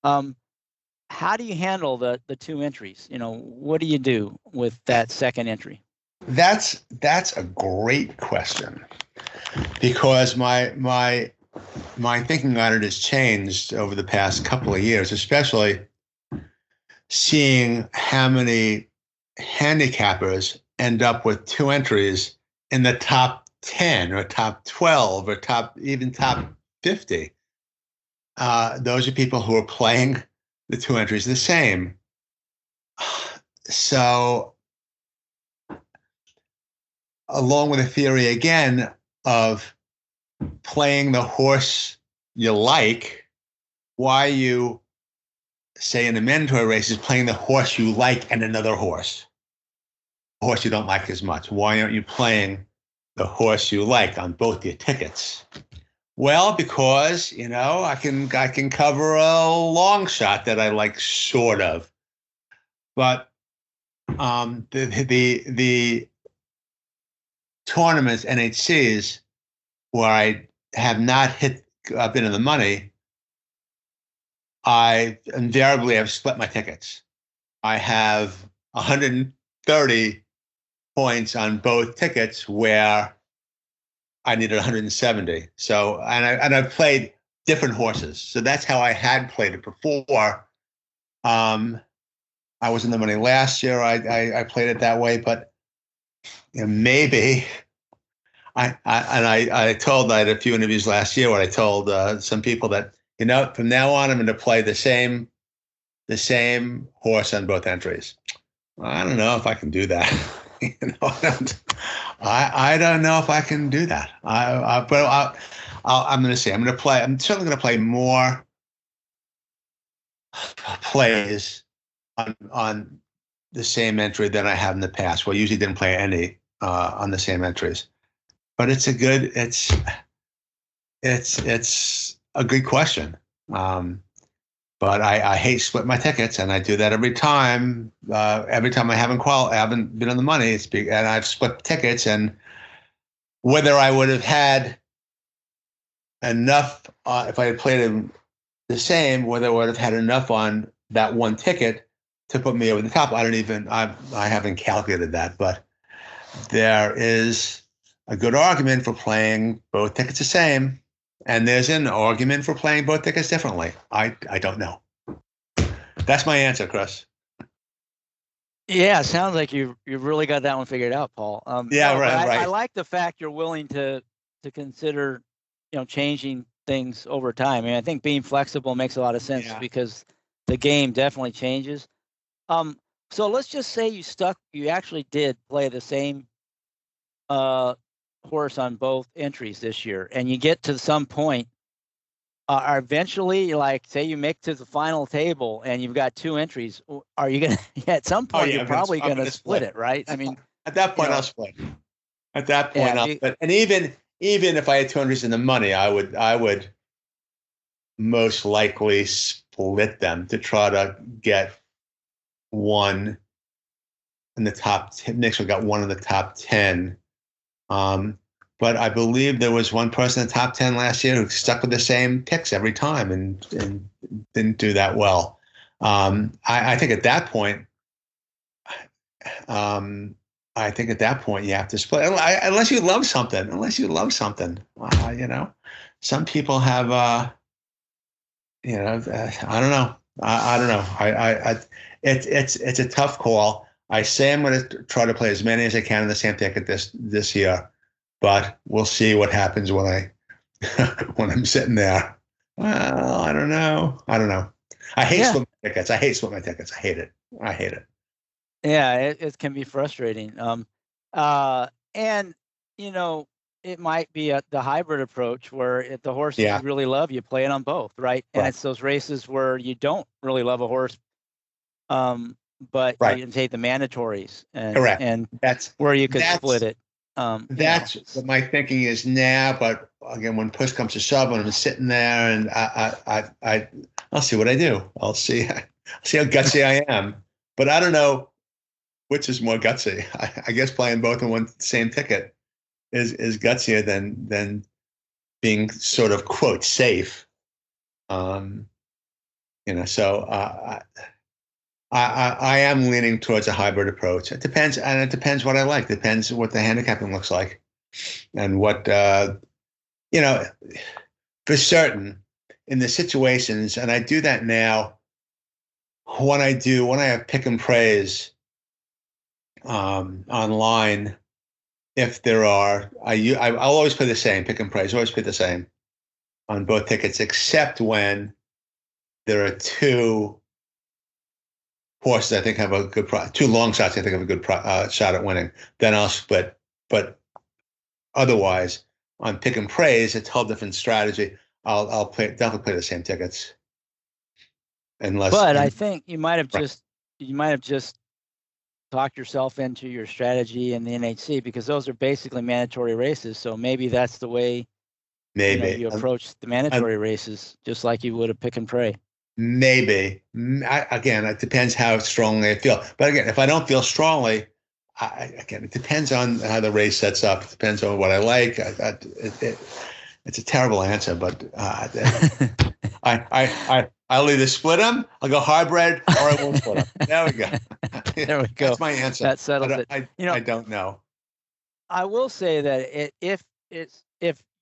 How do you handle the 2 entries? What do you do with that second entry? That's a great question because my thinking on it has changed over the past couple of years, especially seeing how many handicappers end up with 2 entries in the top 10 or top 12 or top 50. Those are people who are playing the 2 entries the same. So along with the theory again of playing the horse you like, why you say in the mandatory races playing the horse you like and another horse, a horse you don't like as much. Why aren't you playing the horse you like on both your tickets? Well, because I can cover a long shot that I like, sort of, but the tournaments, NHCs, where I have not been in the money, I invariably have split my tickets. I have 130 points on both tickets where I needed 170. So, and I've played different horses. So that's how I had played it before. I was in the money last year. I played it that way, but maybe. I told, I had a few interviews last year where I told some people that, from now on, I'm going to play the same horse on both entries. I don't know if I can do that. I don't know if I can do that. But I'm going to see. I'm certainly going to play more plays on the same entry than I have in the past. Well, I usually didn't play any on the same entries. But it's a good question. But I hate split my tickets, and I do that every time. Every time I haven't been on the money, and I've split tickets, and whether I would have had enough if I had played them the same, whether I would have had enough on that one ticket to put me over the top, I haven't calculated that, but there is a good argument for playing both tickets the same, and there's an argument for playing both tickets differently. I don't know. That's my answer, Chris. Yeah, it sounds like you've really got that one figured out, Paul. Right. I like the fact you're willing to to consider, changing things over time. I mean, I think being flexible makes a lot of sense because the game definitely changes. So let's just say you actually did play the same horse on both entries this year, and you get to some point, eventually, like say you make to the final table and you've got two entries, are you gonna at some point you're probably gonna split it, right? I mean, at that point I'll split. At that point I'll split. And even if I had two entries in the money, I would most likely split them to try to get one in the top 10. Next, we got one in the top 10. But I believe there was one person in the top 10 last year who stuck with the same picks every time and didn't do that well. I think at that point, you have to split unless you love something. Some people have, I don't know. I don't know. It's a tough call. I say I'm going to try to play as many as I can in the same ticket this year, but we'll see what happens when when I'm sitting there. Well, I don't know. I hate split my tickets. I hate it. Yeah, it can be frustrating. And it might be the hybrid approach where if the horse you really love, you play it on both, right? And it's those races where you don't really love a horse, but you can take the mandatories, and that's where you could split it. That's what my thinking is now. But again, when push comes to shove, when I'm sitting there, and I'll see what I do. I'll see how gutsy I am. But I don't know which is more gutsy. I guess playing both in one same ticket is gutsier than being sort of quote safe. So I am leaning towards a hybrid approach. It depends what I like. Depends what the handicapping looks like, and what for certain in the situations. And I do that now. When I have pick and praise online, if there are, I'll always play the same pick and praise. Always play the same on both tickets, except when there are two horses I think have a good two long shots I think have a good shot at winning. Then I'll split. But otherwise, on pick and praise, it's a whole different strategy. I'll definitely play the same tickets. I think you might have just talked yourself into your strategy in the NHC, because those are basically mandatory races. So maybe that's the way you approach the mandatory races, just like you would a pick and pray. Maybe. Again, it depends how strongly I feel. But again, if I don't feel strongly, it depends on how the race sets up. It depends on what I like. It's a terrible answer, but I'll either split them, I'll go hybrid, or I won't split them. There we go. There we go. That's my answer. That settles it. I don't know. I will say that if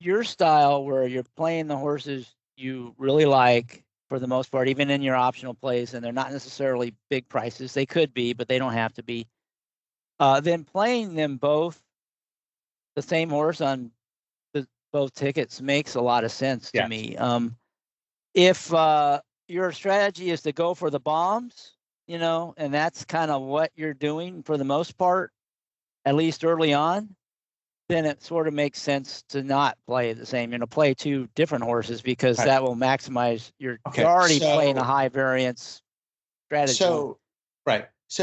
your style where you're playing the horses you really like, for the most part, even in your optional plays, and they're not necessarily big prices, they could be, but they don't have to be, then playing them both, the same horse on both tickets, makes a lot of sense to me. If your strategy is to go for the bombs, and that's kind of what you're doing for the most part, at least early on, then it sort of makes sense to not play the same, play two different horses, because that will maximize you're already playing a high variance strategy. So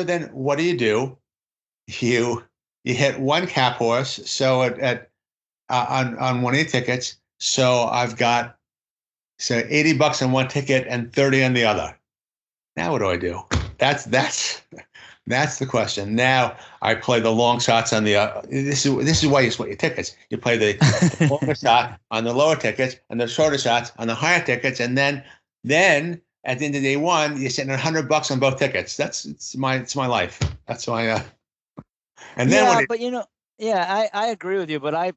then what do? You hit one cap horse. So on one of your tickets. So I've got $80 on one ticket and 30 on the other. Now what do I do? That's the question. Now I play the long shots on the. This is why you split your tickets. You play the longer shot on the lower tickets and the shorter shots on the higher tickets, and then at the end of day one, you're sitting at $100 on both tickets. It's my life. That's my. And then I agree with you, but I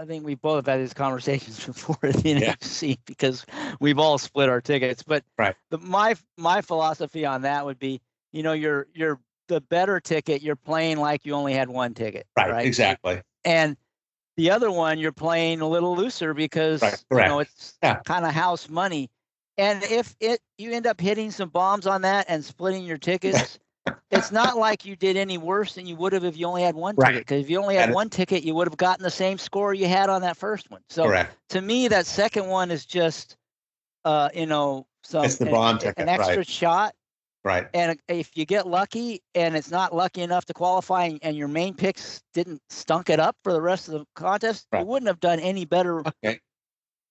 think we both have had these conversations before at the NHC, because we've all split our tickets. But my philosophy on that would be, you're the better ticket. You're playing like you only had one ticket. Right. Exactly. And The other one, you're playing a little looser because it's kind of house money. And if you end up hitting some bombs on that and splitting your tickets, it's not like you did any worse than you would have if you only had one ticket. Because if you only had one ticket, you would have gotten the same score you had on that first one. So to me, that second one is just, it's the bomb ticket, an extra shot. Right. And if you get lucky and it's not lucky enough to qualify and your main picks didn't stunk it up for the rest of the contest, you wouldn't have done any better. Okay.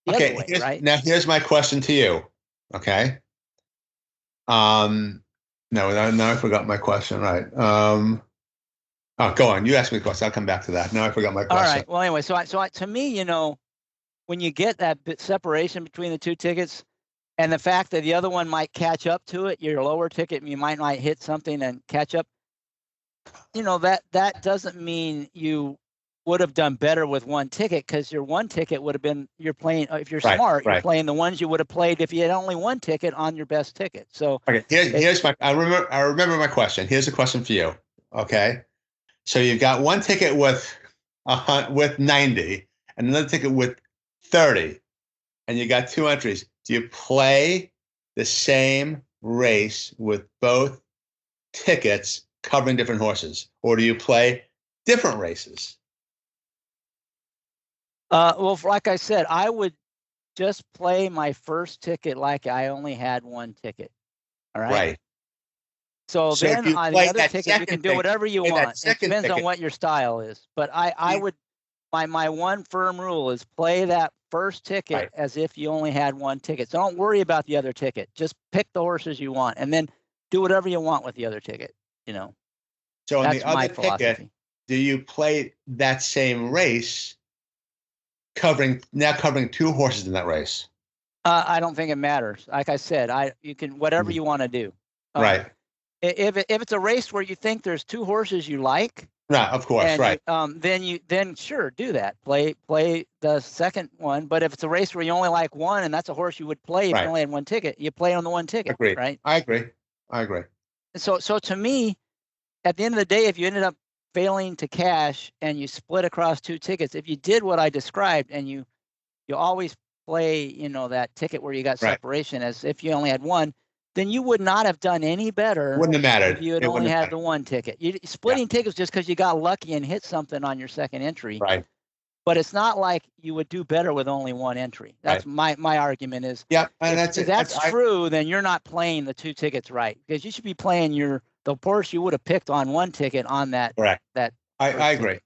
Right? Now here's my question to you. Okay. No, I forgot my question. Right. Go on. You asked me the question. I'll come back to that. Now I forgot my question. All right. Well, anyway, so to me, when you get that bit separation between the two tickets, and the fact that the other one might catch up to it, your lower ticket, you might not hit something and catch up. That doesn't mean you would have done better with one ticket, because your one ticket would have been, you're playing, if you're smart, you're playing the ones you would have played if you had only one ticket on your best ticket. So here's I remember my question. Here's a question for you. Okay. So you've got one ticket with 90 and another ticket with 30, and you got two entries. Do you play the same race with both tickets covering different horses, or do you play different races? Well, like I said, I would just play my first ticket like I only had one ticket. All right. Right. So then on the other ticket, you can do whatever you want. It depends on what your style is. But I would, my one firm rule is play that first ticket as if you only had one ticket. So don't worry about the other ticket. Just pick the horses you want and then do whatever you want with the other ticket. So on the other ticket, do you play that same race covering two horses in that race? I don't think it matters. Like I said, you can whatever you want to do. Right. If it's a race where you think there's two horses you like, right, of course, then sure, do that. Play the second one. But if it's a race where you only like one and that's a horse you would play if you only had one ticket, you play on the one ticket. Agreed. Right? I agree. And so to me, at the end of the day, if you ended up failing to cash and you split across two tickets, if you did what I described and you always play, that ticket where you got separation as if you only had one, then you would not have done any better. Wouldn't have mattered if you had only had the one ticket. Splitting tickets just because you got lucky and hit something on your second entry. Right. But it's not like you would do better with only one entry. That's my argument is. Yeah, and if that's true, then you're not playing the two tickets right, because you should be playing the horse you would have picked on one ticket on that. Correct. I agree.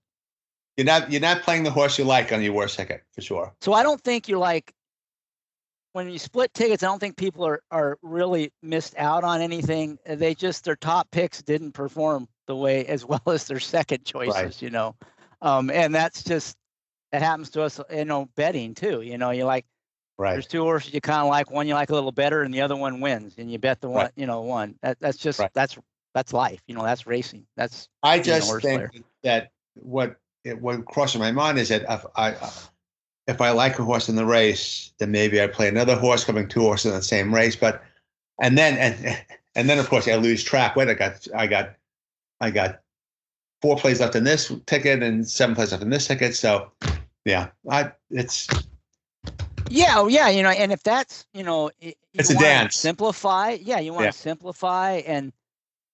Ticket. You're not playing the horse you like on your worst ticket for sure. So I don't think you're like, when you split tickets, I don't think people are really missed out on anything. They just, their top picks didn't perform the way as well as their second choices, and that's just, it happens to us, betting too. You like, there's two horses you kind of like, one you like a little better and the other one wins, and you bet the one, one. That's just, that's life. That's racing. That's, I just think that what crosses my mind is that if I like a horse in the race, then maybe I play another horse covering two horses in the same race. But and then of course I lose track. Wait, I got 4 plays left in this ticket and 7 plays left in this ticket. So it's and if that's it's a dance. Simplify, you want to simplify, and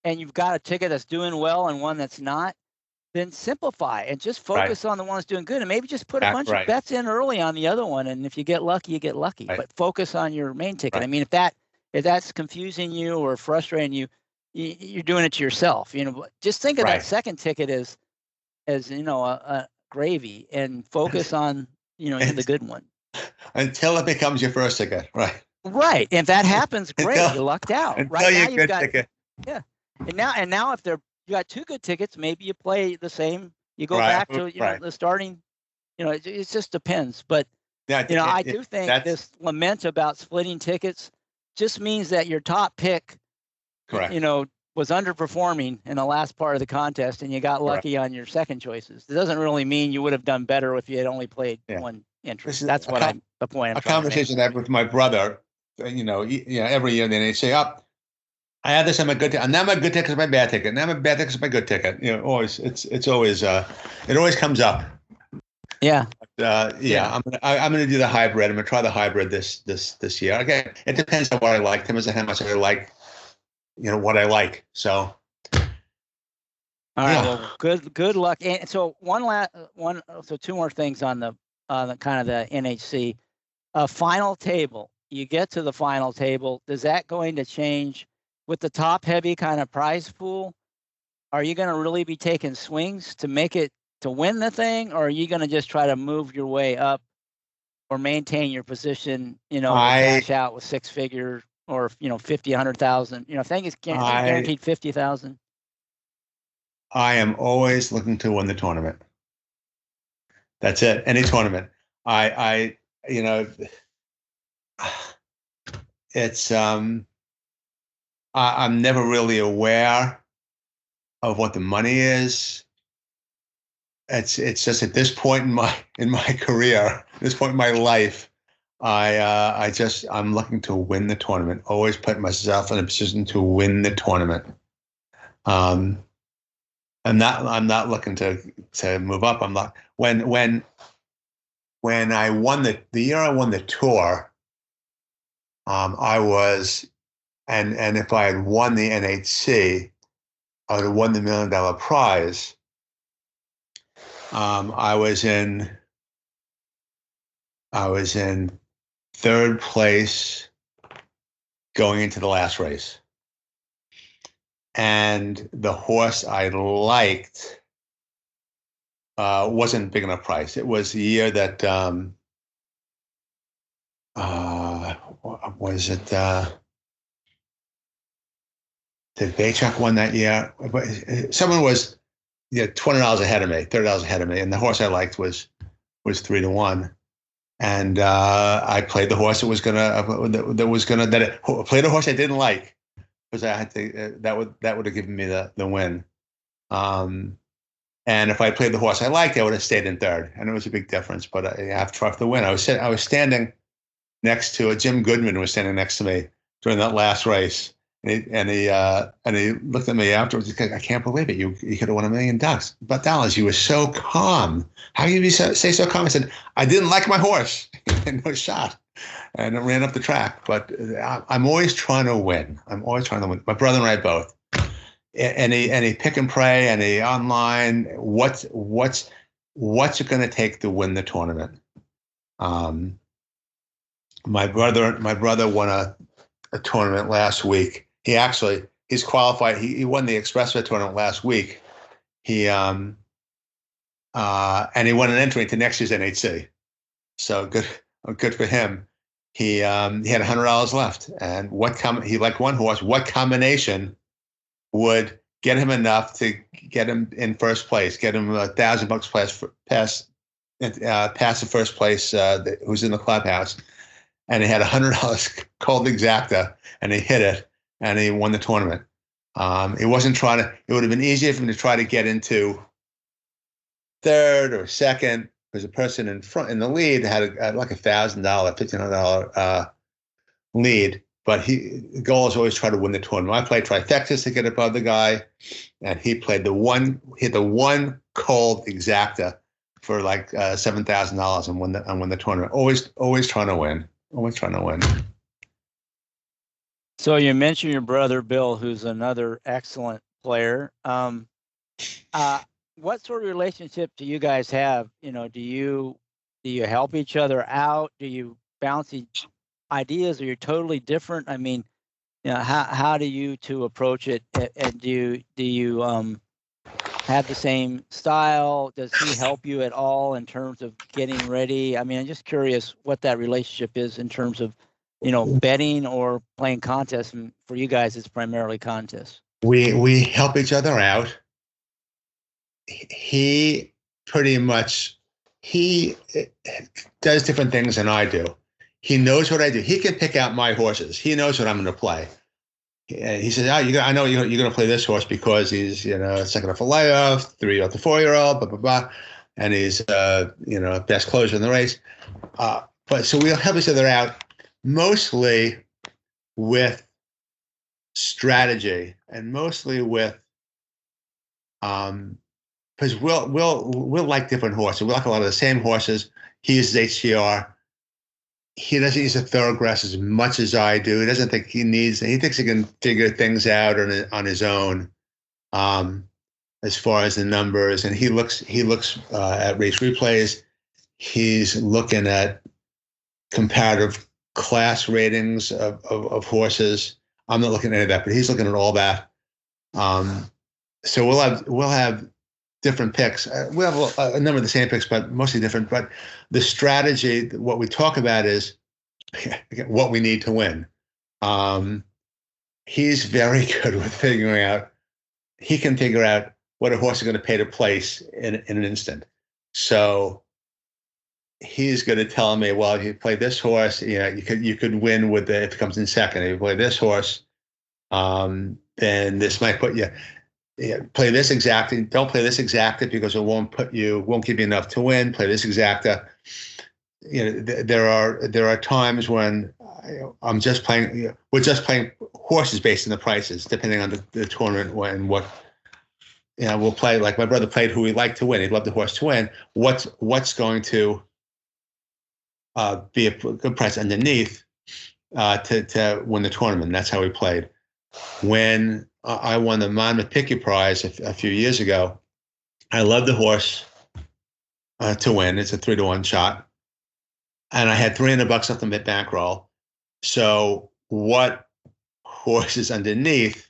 you've got a ticket that's doing well and one that's not. Then simplify and just focus on the one that's doing good, and maybe just put a bunch of bets in early on the other one. And if you get lucky, you get lucky. But focus on your main ticket. I mean, if that's confusing you or frustrating you, you're doing it to yourself. Just think of that second ticket as a gravy, and focus on the good one until it becomes your first ticket. Right. Right. If that happens, great. You lucked out. Right now you've got ticket. Yeah. And now if you got 2 good tickets, maybe you play the same. You go back to the starting. It just depends. But I do think this lament about splitting tickets just means that your top pick, was underperforming in the last part of the contest, and you got lucky on your second choices. It doesn't really mean you would have done better if you had only played one entry. That's the point. A conversation I have with my brother. Every year in the NHC I had this on my good ticket, and now my good ticket is my bad ticket. Now my bad ticket is my good ticket. It always comes up. Yeah. I'm gonna do the hybrid. I'm gonna try the hybrid this year. Again, it depends on what I like. Depends on how much I like, what I like. So. All right. Well, good luck. And so so two more things on the kind of the NHC final table. You get to the final table. Is that going to change with the top heavy kind of prize pool? Are you going to really be taking swings to make it to win the thing, or are you going to just try to move your way up or maintain your position? Cash out with six figure or 50, 100,000. Thing is guaranteed 50,000. I am always looking to win the tournament. That's it. Any tournament. It's I'm never really aware of what the money is. It's just at this point in my career, this point in my life, I'm looking to win the tournament. Always put myself in a position to win the tournament. I'm not looking to move up. I'm not when I won the year I won the tour, I was and if I had won the NHC, I would have won the $1 million prize. I was in third place going into the last race. And the horse I liked wasn't big enough price. It was the year that did Baychuk won that year? Someone was $20 ahead of me, $30 ahead of me, and the horse I liked was 3-1. And I played the horse played a horse I didn't like. Because I had to, that would have given me the win. And if I played the horse I liked, I would have stayed in third. And it was a big difference, but I have to try for the win. I was standing next to Jim Goodman was standing next to me during that last race. And he looked at me afterwards. He's like, I can't believe it. You could have won $1 million. But dollars, you were so calm. How can you say so calm? I said, I didn't like my horse. No shot. And it ran up the track. But I'm always trying to win. My brother and I both. Any pick and pray, any online. What's it going to take to win the tournament? My brother won a tournament last week. He's qualified. He won the Expressway tournament last week. And he won an entry into next year's NHC. So good for him. He had $100 left, and he liked one horse. What combination would get him enough to get him in first place? Get him $1,000 past the first place who's in the clubhouse, and he had $100 called exacta, and he hit it, and he won the tournament. He wasn't trying to. It would have been easier for him to try to get into third or second. Because a person in the lead had like $1,000, $1,500 lead, but the goal is always try to win the tournament. I played trifectas to get above the guy, and he hit the one cold exacta for like $7,000 and won the tournament. Always trying to win. Always trying to win. So you mentioned your brother Bill, who's another excellent player. What sort of relationship do you guys have? Do you help each other out? Do you bounce ideas? Are you totally different? I mean, how do you two approach it? And do you have the same style? Does he help you at all in terms of getting ready? I mean, I'm just curious what that relationship is in terms of, betting or playing contests. And for you guys, it's primarily contests. We help each other out. He pretty much does different things than I do. He knows what I do. He can pick out my horses. He knows what I'm going to play. He says, I know you're going to play this horse because he's second off a layoff, 3-year-old to 4-year-old, blah blah blah, and he's best closer in the race. But so we'll help each other out mostly with strategy and mostly with because we'll like different horses. We like a lot of the same horses. He uses HTR. He doesn't use a thoroughbred as much as I do. He doesn't think he needs. He thinks he can figure things out on his own, as far as the numbers. And he looks at race replays. He's looking at comparative class ratings of horses. I'm not looking at any of that, but he's looking at all that. So we'll have different picks. We have a number of the same picks, but mostly different. But the strategy, what we talk about is what we need to win. He's very good with figuring out. He can figure out what a horse is going to pay to place in an instant. So he's going to tell me, well, if you play this horse, you could win with if it comes in second. If you play this horse, then this might put you. Play this exacta. Don't play this exacta because it won't give you enough to win. Play this exacta. There are times when I'm just playing. We're just playing horses based on the prices, depending on the tournament and what. We'll play like my brother played who he'd like to win. He'd love the horse to win. What's going to be a good price underneath to win the tournament? That's how we played. When I won the Monmouth Picky Prize a few years ago, I loved the horse to win. It's a 3-to-1 shot. And I had $300 off the mid bankroll. So what horses underneath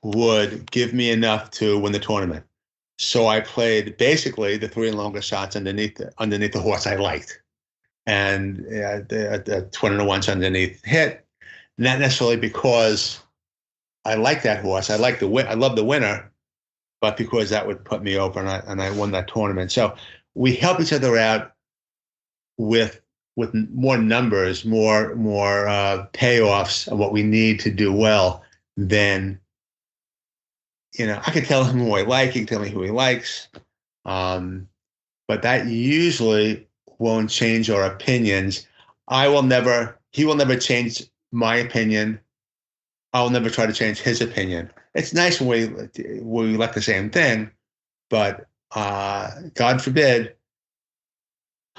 would give me enough to win the tournament? So I played basically the 3 and longer shots underneath the horse I liked. And the 20-to-1s underneath hit, not necessarily because I like that horse. I love the winner, but because that would put me over, and I won that tournament. So we help each other out with more numbers, more payoffs of what we need to do well. Then, I can tell him who I like. He can tell me who he likes, but that usually won't change our opinions. He will never change my opinion. I will never try to change his opinion. It's nice when we like the same thing, but God forbid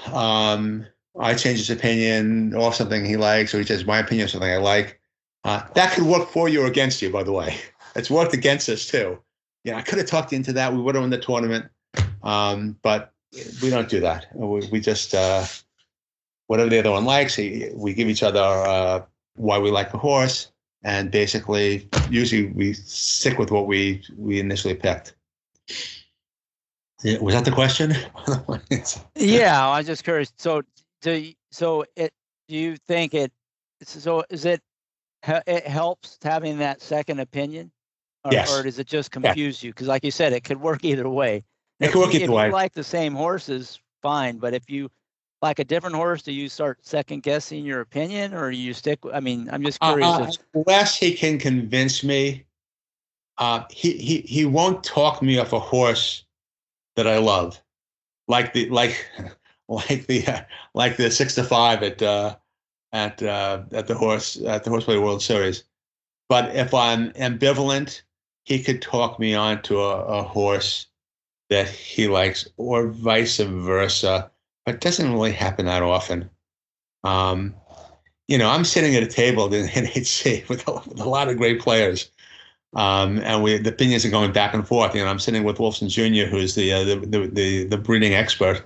I change his opinion or something he likes, or he changes my opinion or something I like. That could work for you or against you, by the way. It's worked against us too. I could have talked you into that. We would have won the tournament, but we don't do that. We just whatever the other one likes, we give each other why we like the horse. And basically, usually we stick with what we initially picked. Was that the question? Yeah, I was just curious. So do you think it helps having that second opinion, yes. Or does it just confuse you? Because, like you said, it could work either way. It could work either way. If you like the same horses, fine. But if you like a different horse, do you start second guessing your opinion, or you stick? I'm just curious. Unless he can convince me, he won't talk me off a horse that I love, like the 6-to-5 at the Horseplayer World Series. But if I'm ambivalent, he could talk me on to a horse that he likes, or vice versa. But it doesn't really happen that often. I'm sitting at a table in NHC with a lot of great players, and the opinions are going back and forth. I'm sitting with Wolfson Jr., who's the breeding expert.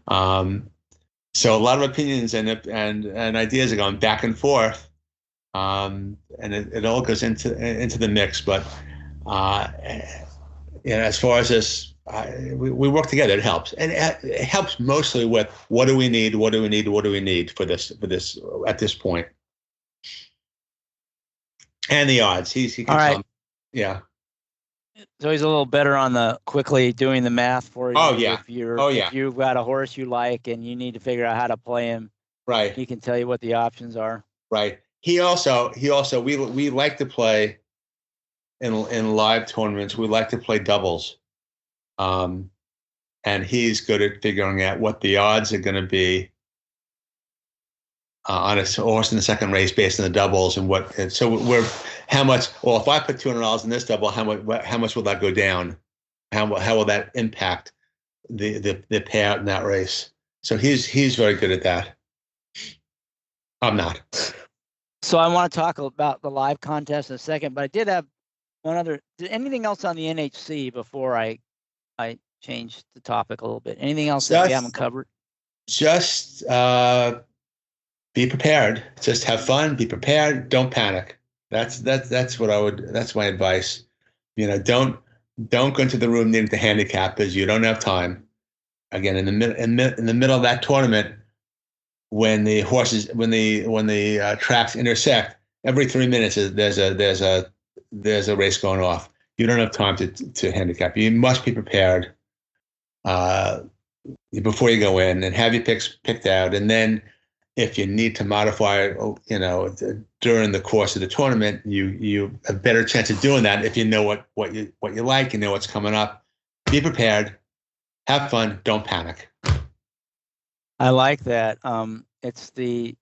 So a lot of opinions and ideas are going back and forth, and it all goes into the mix. But as far as this. We work together. It helps, and it helps mostly with what do we need for this at this point, and the odds. He can all right. Yeah. So he's a little better on the quickly doing the math for you. Oh yeah. If you've got a horse you like and you need to figure out how to play him, right? He can tell you what the options are. Right. He also we like to play in live tournaments. We like to play doubles. And he's good at figuring out what the odds are going to be on a horse in the second race based on the doubles and how much. Well, if I put $200 in this double, how much will that go down? how will that impact the payout in that race? So he's very good at that. I'm not. So I want to talk about the live contest in a second, but I did have one other. Anything else on the NHC before I change the topic a little bit? Anything else that we haven't covered? Just be prepared. Just have fun. Be prepared. Don't panic. That's what I would. That's my advice. Don't go into the room needing to handicap because you don't have time. Again, in the middle of that tournament, when the tracks intersect, every 3 minutes there's a race going off. You don't have time to handicap. You must be prepared before you go in and have your picks picked out. And then if you need to modify it, during the course of the tournament, you have a better chance of doing that if you know what you like, you know what's coming up. Be prepared. Have fun. Don't panic. I like that. It's the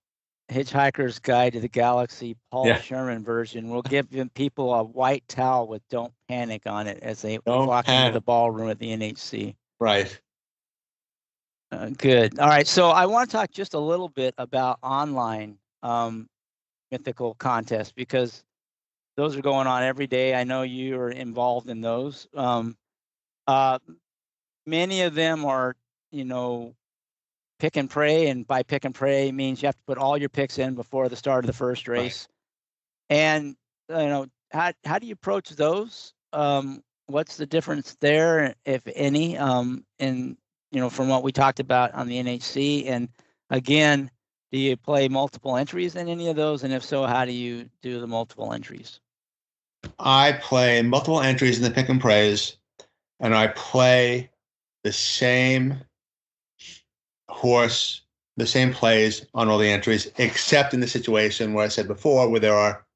Hitchhiker's Guide to the Galaxy, Paul Shurman version. We'll give people a white towel with "Don't Panic" on it as they walk into the ballroom at the NHC. Right. Good. All right. So I want to talk just a little bit about online mythical contests because those are going on every day. I know you are involved in those. Many of them are, pick and pray, and by pick and pray means you have to put all your picks in before the start of the first race. Right. And how do you approach those? What's the difference there, if any? From what we talked about on the NHC, and again, do you play multiple entries in any of those? And if so, how do you do the multiple entries? I play multiple entries in the pick and praise, and I play the same horse, the same plays on all the entries, except in the situation where I said before, where there are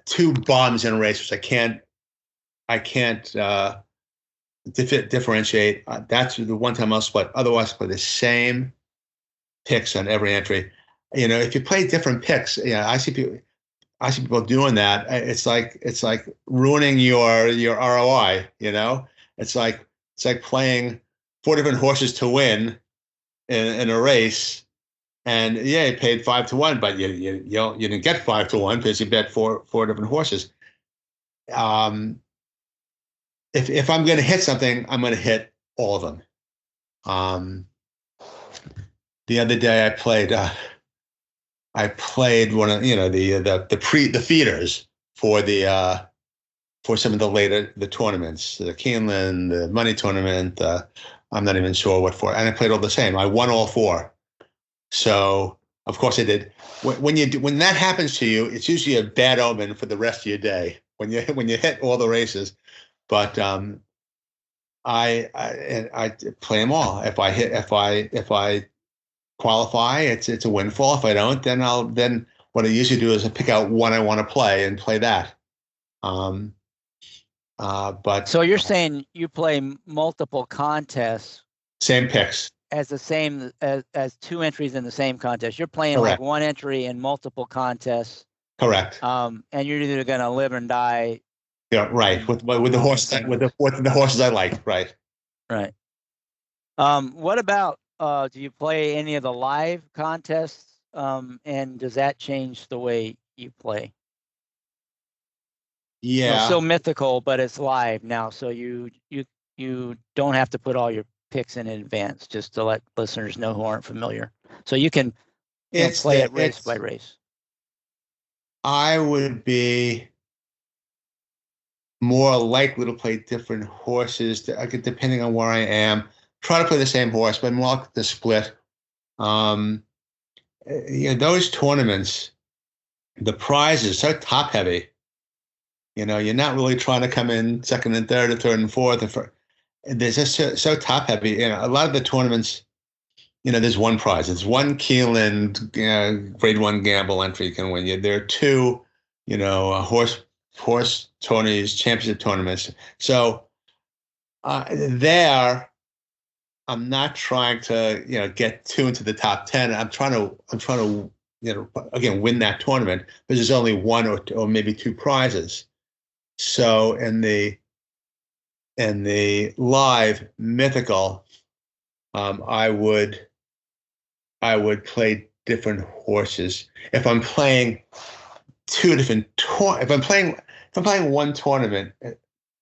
two bombs in a race, which I can't differentiate. That's the one time I'll split. Otherwise, I play the same picks on every entry. If you play different picks, I see people doing that. It's like ruining your ROI. It's like playing 4 different horses to win in a race, and you paid 5 to 1, but you didn't get 5 to 1 because you bet four different horses. If I'm going to hit something, I'm going to hit all of them. The other day I played one of the feeders for some of the tournaments, the Keeneland, the money tournament. I'm not even sure what for, and I played all the same. I won all 4. So of course I did. When that happens to you, it's usually a bad omen for the rest of your day. When you hit all the races. But I play them all. If I qualify, it's a windfall. If I don't, then what I usually do is I pick out one I want to play and play that. But so you're saying you play multiple contests, same picks as the same as 2 entries in the same contest. You're playing Correct. Like 1 entry in multiple contests. Correct. And you're either going to live and die. Yeah, right. With the horse, with the horses I like, right. Right. What about do you play any of the live contests? And does that change the way you play? Yeah. It's still mythical, but it's live now, so you don't have to put all your picks in advance, just to let listeners know who aren't familiar. So you can play it race by race. I would be more likely to play different horses, depending on where I am. Try to play the same horse, but more likely to split. Those tournaments, the prize is so top heavy. You're not really trying to come in second and third, or third and fourth. They're just so top heavy. A lot of the tournaments, there's one prize. It's one Keeneland grade 1 gamble entry can win you. There are 2, horse tourneys, championship tournaments. So there, I'm not trying to get 2 into the top 10. I'm trying to again win that tournament, but there's only 1 or maybe 2 prizes. So in the the live mythical, I would play different horses. If I'm playing if I'm playing one tournament,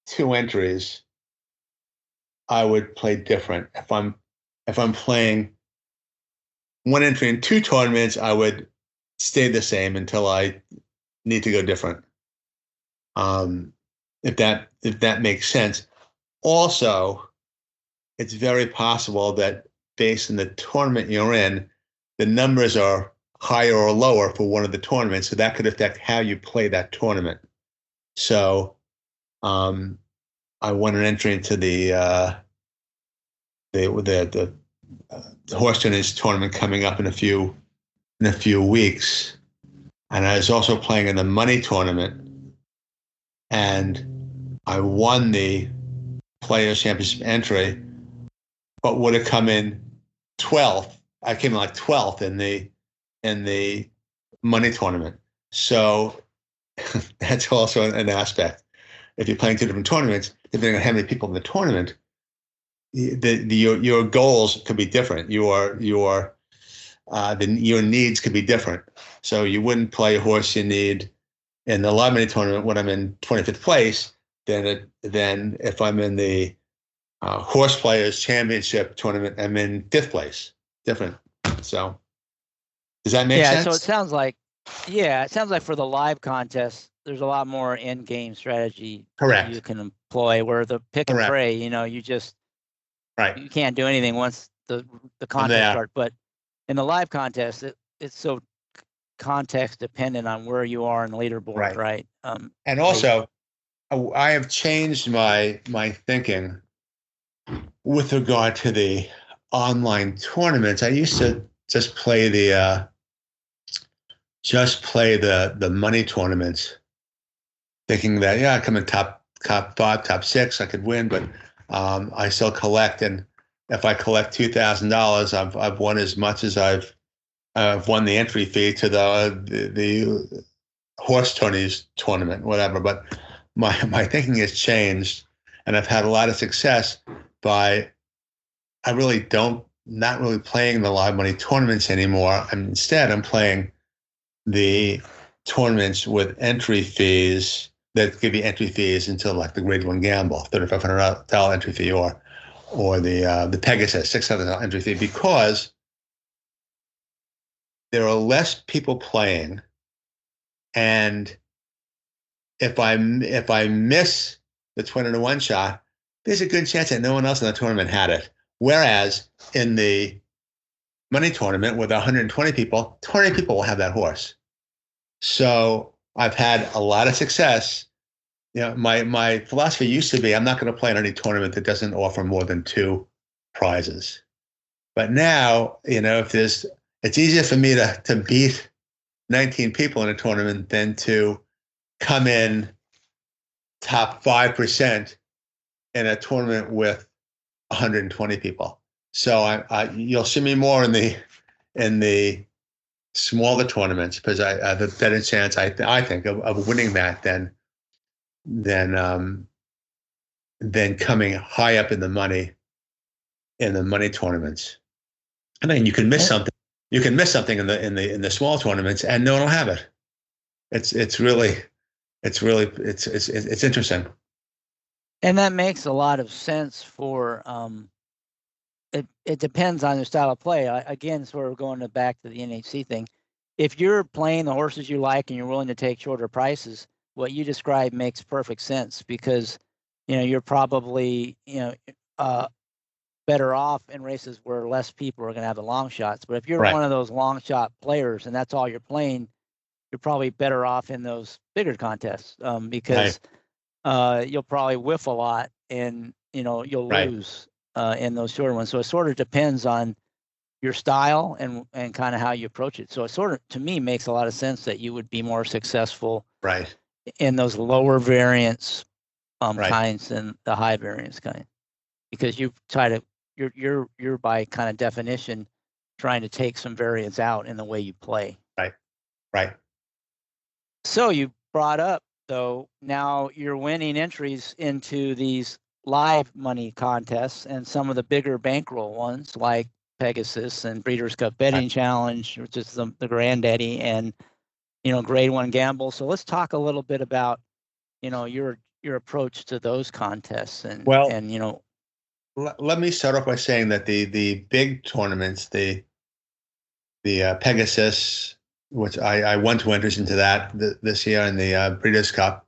2 entries, I would play different. If I'm playing 1 entry in 2 tournaments, I would stay the same until I need to go different. If that makes sense. Also, it's very possible that based on the tournament you're in, the numbers are higher or lower for one of the tournaments, so that could affect how you play that tournament. So, I won an entry into the horse tennis tournament coming up in a few weeks, and I was also playing in the money tournament, and I won the Players Championship entry, but would have come in 12th. I came in like 12th in the money tournament. So that's also an aspect. If you're playing 2 different tournaments, depending on how many people in the tournament, your goals could be different. Your needs could be different. So you wouldn't play a horse you need in the live money tournament when I'm in 25th place. Then if I'm in the Horseplayers Championship tournament, I'm in 5th place. Different. So does that make sense? Yeah. So it sounds like for the live contest, there's a lot more in-game strategy Correct. you can employ. Where the pick and pray, you just you can't do anything once the contest starts. But in the live contest, it's so context dependent on where you are in the leaderboard, right? And also, I have changed my thinking with regard to the online tournaments. I used to just play the money tournaments, thinking that I'd come in top 5, top 6, I could win, but I still collect, and if I collect $2,000, I've won as much as I've won the entry fee to the horse tourneys tournament, whatever. But my thinking has changed, and I've had a lot of success by not really playing the live money tournaments anymore. Instead, I'm playing the tournaments with entry fees that give you entry fees until like the Grade 1 Gamble, $3,500 entry fee, or the Pegasus $600 entry fee, because there are less people playing, and if I miss the 20-to-1 shot, there's a good chance that no one else in the tournament had it. Whereas in the money tournament with 120 people, 20 people will have that horse. So I've had a lot of success. My philosophy used to be, I'm not going to play in any tournament that doesn't offer more than 2 prizes. But now, it's easier for me to beat 19 people in a tournament than to come in top 5% in a tournament with 120 people. So you'll see me more in the smaller tournaments, because I have a better chance, I think, of winning that than coming high up in the money tournaments. I mean, you can miss something. You can miss something in the small tournaments, and no one will have it. It's interesting. And that makes a lot of sense for it depends on your style of play. Again, sort of going back to the NHC thing. If you're playing the horses you like and you're willing to take shorter prices, what you described makes perfect sense, because you're probably better off in races where less people are going to have the long shots. But if you're one of those long shot players and that's all you're playing, you're probably better off in those bigger contests, because you'll probably whiff a lot, and you'll lose in those shorter ones. So it sort of depends on your style and kind of how you approach it. So it sort of, to me, makes a lot of sense that you would be more successful in those lower variance kinds than the high variance kind, because you try to you're by kind of definition trying to take some variance out in the way you play. Right. So you brought up, though, now you're winning entries into these live money contests and some of the bigger bankroll ones like Pegasus and Breeders' Cup Betting Challenge, which is the granddaddy, and Grade 1 Gamble. So let's talk a little bit about your approach to those contests and let me start off by saying that the big tournaments, the Pegasus, which I won 2 entries into that this year, and the Breeders' Cup,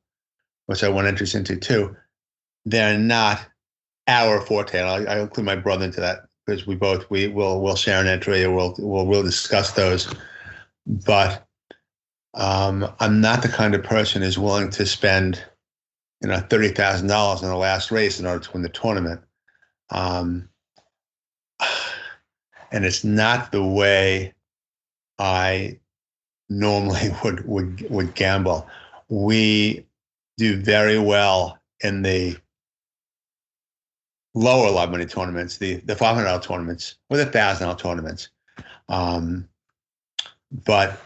which I won entries into too, they're not our forte. And I include my brother into that because we'll share an entry, or we'll discuss those. But I'm not the kind of person who's willing to spend $30,000 in the last race in order to win the tournament. And it's not the way I normally would gamble. We do very well in the lower live money tournaments, the $500 tournaments or the $1,000 tournaments. But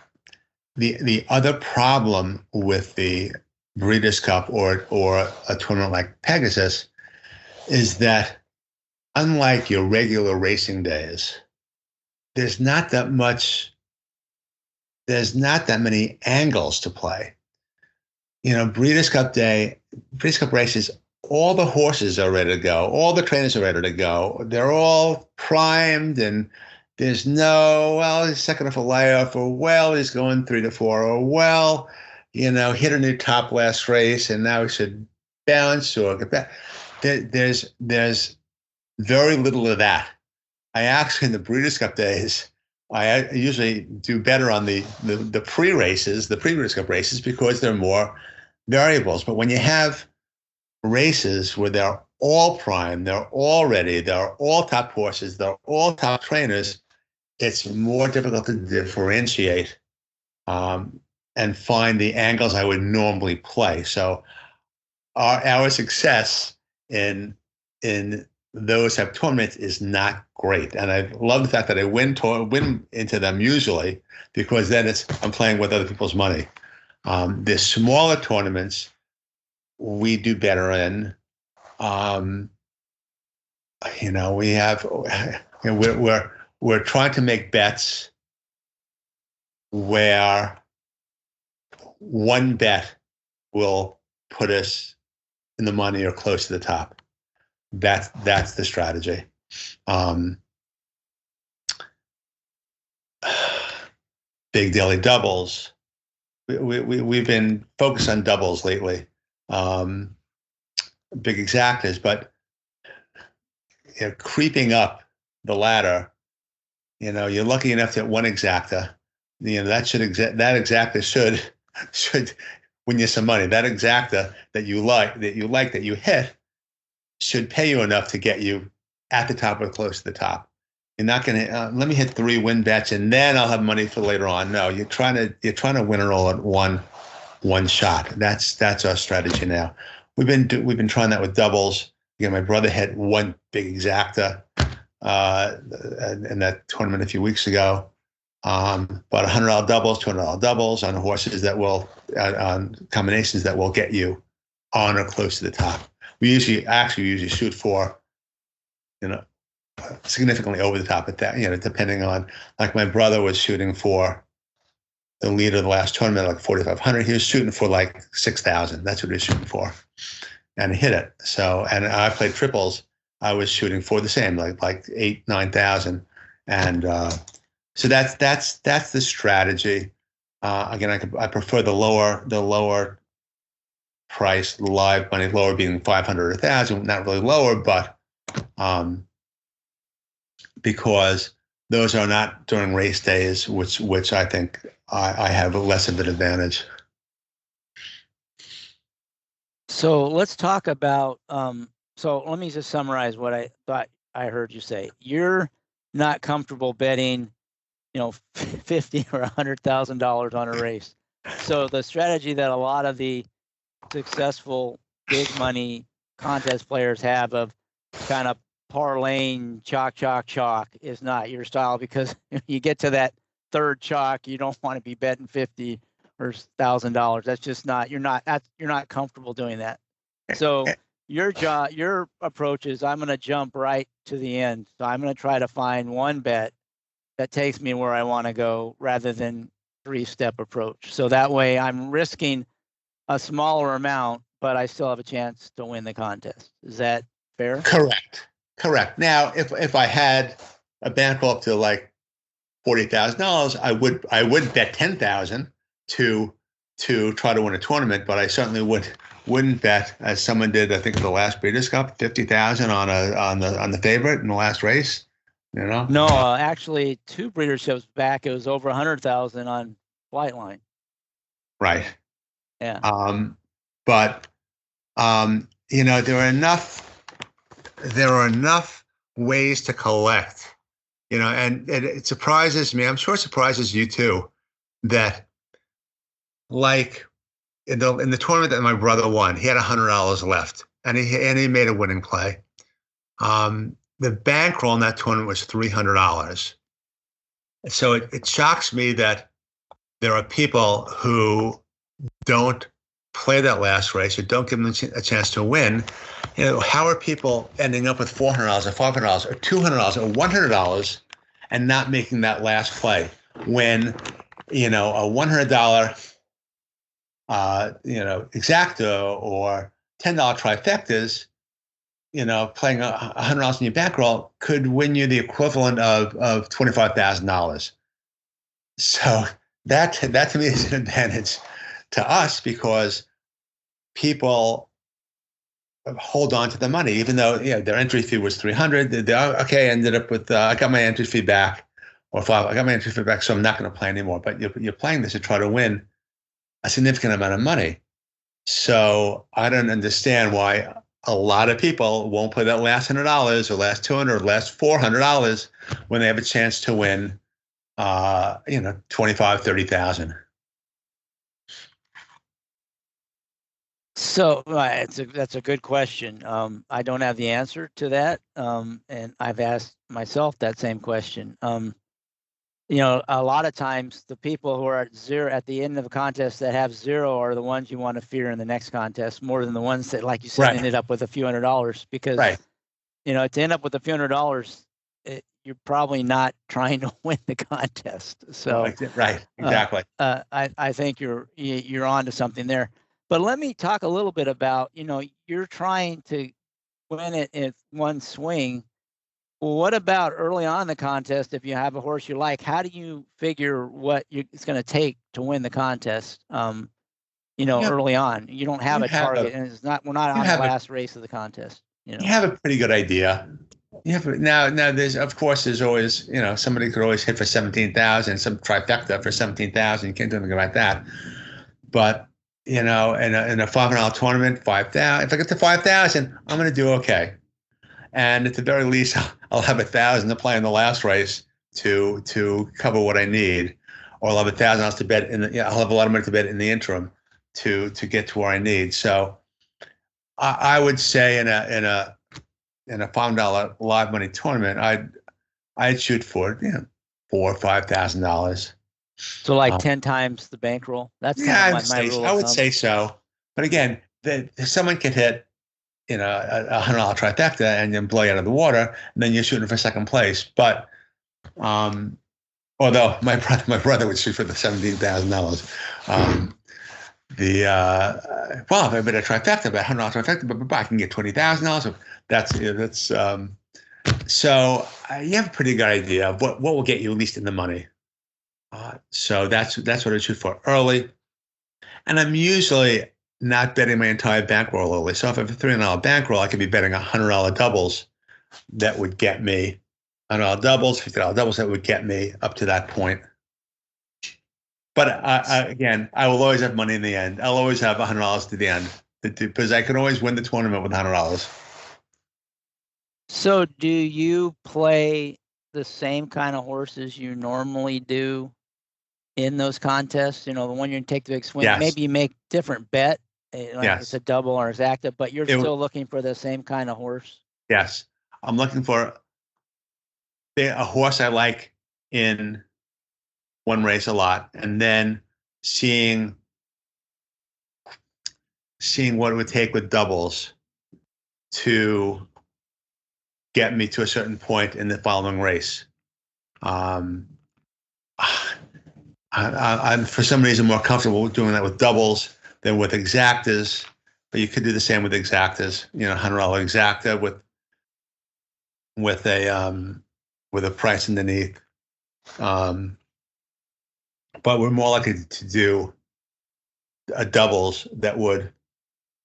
the other problem with the Breeders' Cup or a tournament like Pegasus is that, unlike your regular racing days, there's not that many angles to play. Breeders' Cup Day, Breeders' Cup races, all the horses are ready to go. All the trainers are ready to go. They're all primed, and there's he's second off a layoff, or he's going 3 to 4, or hit a new top last race, and now he should bounce or get back. There's very little of that. I actually, in the Breeders' Cup days, I usually do better on the pre-races, the pre-Breeders' Cup races, because there are more variables. But when you have races where they're all primed, they're all ready, they're all top horses, they're all top trainers, it's more difficult to differentiate and find the angles I would normally play. So our success in those type of tournaments is not great. And I love the fact that I win into them usually, because then I'm playing with other people's money. The smaller tournaments we do better in. We're trying to make bets where one bet will put us in the money or close to the top. That's the strategy. Big daily doubles. We've been focused on doubles lately. Big exactas, but creeping up the ladder, you're lucky enough to get one exacta. That exacta should win you some money. That exacta that you hit should pay you enough to get you at the top or close to the top. You're not going to let me hit 3 win bets and then I'll have money for later on. No, you're trying to win it all at one shot. That's our strategy now. We've been trying that with doubles. My brother hit one big exacta in that tournament a few weeks ago. But $100 doubles, $200 doubles on horses that will on combinations that will get you on or close to the top. We usually shoot for, significantly over the top at that, depending on, like my brother was shooting for the leader of the last tournament, like 4,500. He was shooting for like 6,000. That's what he was shooting for, and he hit it. So, and I played triples. I was shooting for the same, like 8,000, 9,000, and so that's the strategy. Again, I prefer the lower price live money, lower being 500 or 1,000, not really lower, but because those are not during race days, which I think I have less of an advantage. So let's talk about, so let me just summarize what I thought I heard you say. You're not comfortable betting, $50,000 or $100,000 on a race. So the strategy that a lot of the successful big money contest players have of kind of parlaying chalk is not your style, because if you get to that third chalk, you don't want to be betting $50,000 or $1,000. That's just not, you're not comfortable doing that. So your approach is I'm going to jump right to the end. So I'm going to try to find one bet that takes me where I want to go rather than 3-step approach. So that way I'm risking a smaller amount, but I still have a chance to win the contest. Is that fair? Correct. Now, if I had a bankroll up to like $40,000, I would bet 10,000 to try to win a tournament, but I certainly wouldn't bet, as someone did, I think, at the last Breeders' Cup, 50,000 on the favorite in the last race. You know? No, actually, 2 Breeders' Cups back, it was over 100,000 on Flightline. Right. Yeah. But you know, there are enough ways to collect. You know, and it surprises me. I'm sure it surprises you too, that like in the tournament that my brother won, he had $100 left, and he made a winning play. The bankroll in that tournament was $300. So it shocks me that there are people who don't play that last race or don't give them a chance to win. You know, how are people ending up with $400 or $500 or $200 or $100 and not making that last play when, you know, a $100 exacta or $10 trifectas, you know, playing $100 in your bankroll could win you the equivalent of $25,000. So that to me is an advantage to us, because people hold on to the money, even though their entry fee was $300. Okay, ended up with I got my entry fee back, or $5. I got my entry fee back, so I'm not going to play anymore. But you're playing this to try to win a significant amount of money. So I don't understand why a lot of people won't play that last $100 or last $200 or last $400 when they have a chance to win, $25,000, $30,000. So that's a good question. I don't have the answer to that, and I've asked myself that same question. You know, a lot of times the people who are at zero at the end of a contest that have zero are the ones you want to fear in the next contest more than the ones that, like you said, ended up with a few $100s, because, you know, to end up with a few $100s, you're probably not trying to win the contest. So, right, exactly. I think you're onto something there. But let me talk a little bit about, you know, you're trying to win it in one swing. Well, what about early on in the contest? If you have a horse you like, how do you figure what it's going to take to win the contest? You know, early on, you don't have a target, and we're not on the last race of the contest. You know, you have a pretty good idea. Now there's always, you know, somebody could always hit for 17,000, some trifecta for 17,000. You can't do anything about that. But, you know, in a $500 tournament, 5,000. If I get to 5,000, I'm going to do okay. And at the very least, I'll have 1,000 to play in the last race to cover what I need, or I'll have $1,000 to bet I'll have a lot of money to bet in the interim to get to where I need. So I would say in a $5 live money tournament, I'd shoot for $4,000 or $5,000. So like 10 times the bankroll. That's kind of my rule. I would say so. But again, someone can hit, you know, a $100 trifecta and then blow you out of the water, and then you're shooting for second place. But although my brother would shoot for the $17,000. Well, if I bet a trifecta, about $100 trifecta, but I can get $20,000. So you have a pretty good idea of what will get you at least in the money. So that's what I shoot for early, and I'm usually not betting my entire bankroll early. So if I have a $300 bankroll, I could be betting $100 doubles that would get me $100 doubles, $50 doubles that would get me up to that point. But again, I will always have money in the end. I'll always have $100 to the end, because I can always win the tournament with $100. So do you play the same kind of horses you normally do in those contests? You know, the one you're going to take the big swing, maybe you make different bet. Like it's a double or it's active, but you're still looking for the same kind of horse. Yes. I'm looking for a horse I like in one race a lot, and then seeing what it would take with doubles to get me to a certain point in the following race. I'm for some reason more comfortable doing that with doubles than with exactas, but you could do the same with exactas. $100 exacta with a price underneath. But we're more likely to do a doubles that would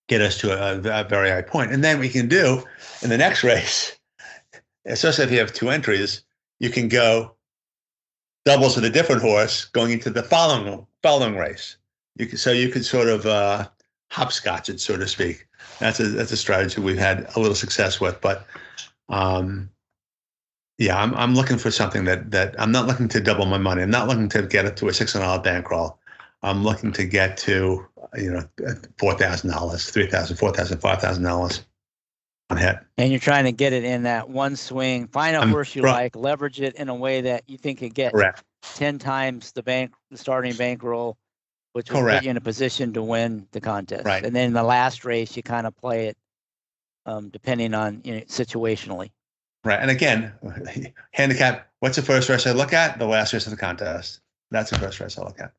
get us to a very high point. And then we can do in the next race, especially if you have 2 entries, you can go doubles with a different horse going into the following race. You could sort of hopscotch it, so to speak. That's a strategy we've had a little success with. But yeah, I'm looking for something that I'm not looking to double my money. I'm not looking to get it to a $600 bankroll. I'm looking to get to $4,000, $3,000, $4,000, $5,000 on hit. And you're trying to get it in that one swing. Find a horse you like, leverage it in a way that you think it get 10 times the starting bankroll, which will put you in a position to win the contest. Right. And then in the last race, you kind of play it depending on situationally. Right. And again, handicap, what's the first race I look at? The last race of the contest. That's the first race I look at.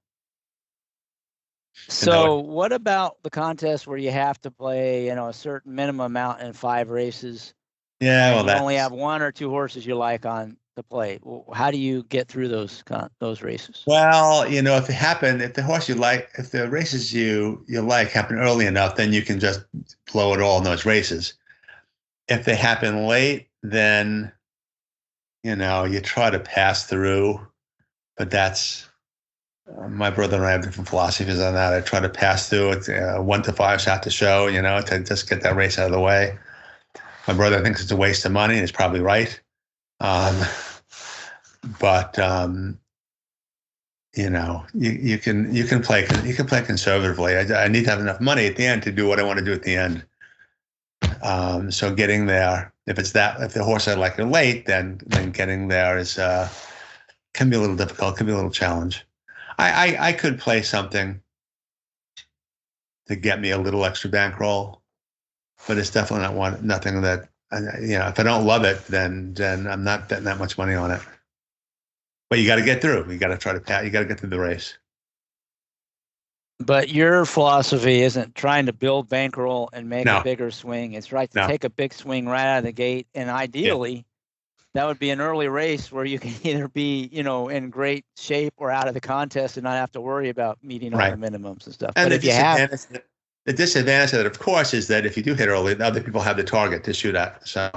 So what about the contest where you have to play, a certain minimum amount in 5 races? Yeah, well, you only have 1 or 2 horses you like on the plate. Well, how do you get through those races? Well, if the races you like happen early enough, then you can just blow it all in those races. If they happen late, then you try to pass through, but that's. My brother and I have different philosophies on that. I try to pass through it 1 to 5 shot to show, to just get that race out of the way. My brother thinks it's a waste of money, and he's probably right. But you can play conservatively. I need to have enough money at the end to do what I want to do at the end. So getting there, if the horse I like are late, then getting there can be a little difficult, can be a little challenge. I could play something to get me a little extra bankroll, but it's definitely nothing that, if I don't love it, then I'm not betting that much money on it. But you got to get through. You got to try to you got to get through the race. But your philosophy isn't trying to build bankroll and make a bigger swing. It's right to take a big swing right out of the gate, and ideally, that would be an early race where you can either be, in great shape or out of the contest and not have to worry about meeting all the minimums and stuff. And the disadvantage of it, of course, is that if you do hit early, other people have the target to shoot at. So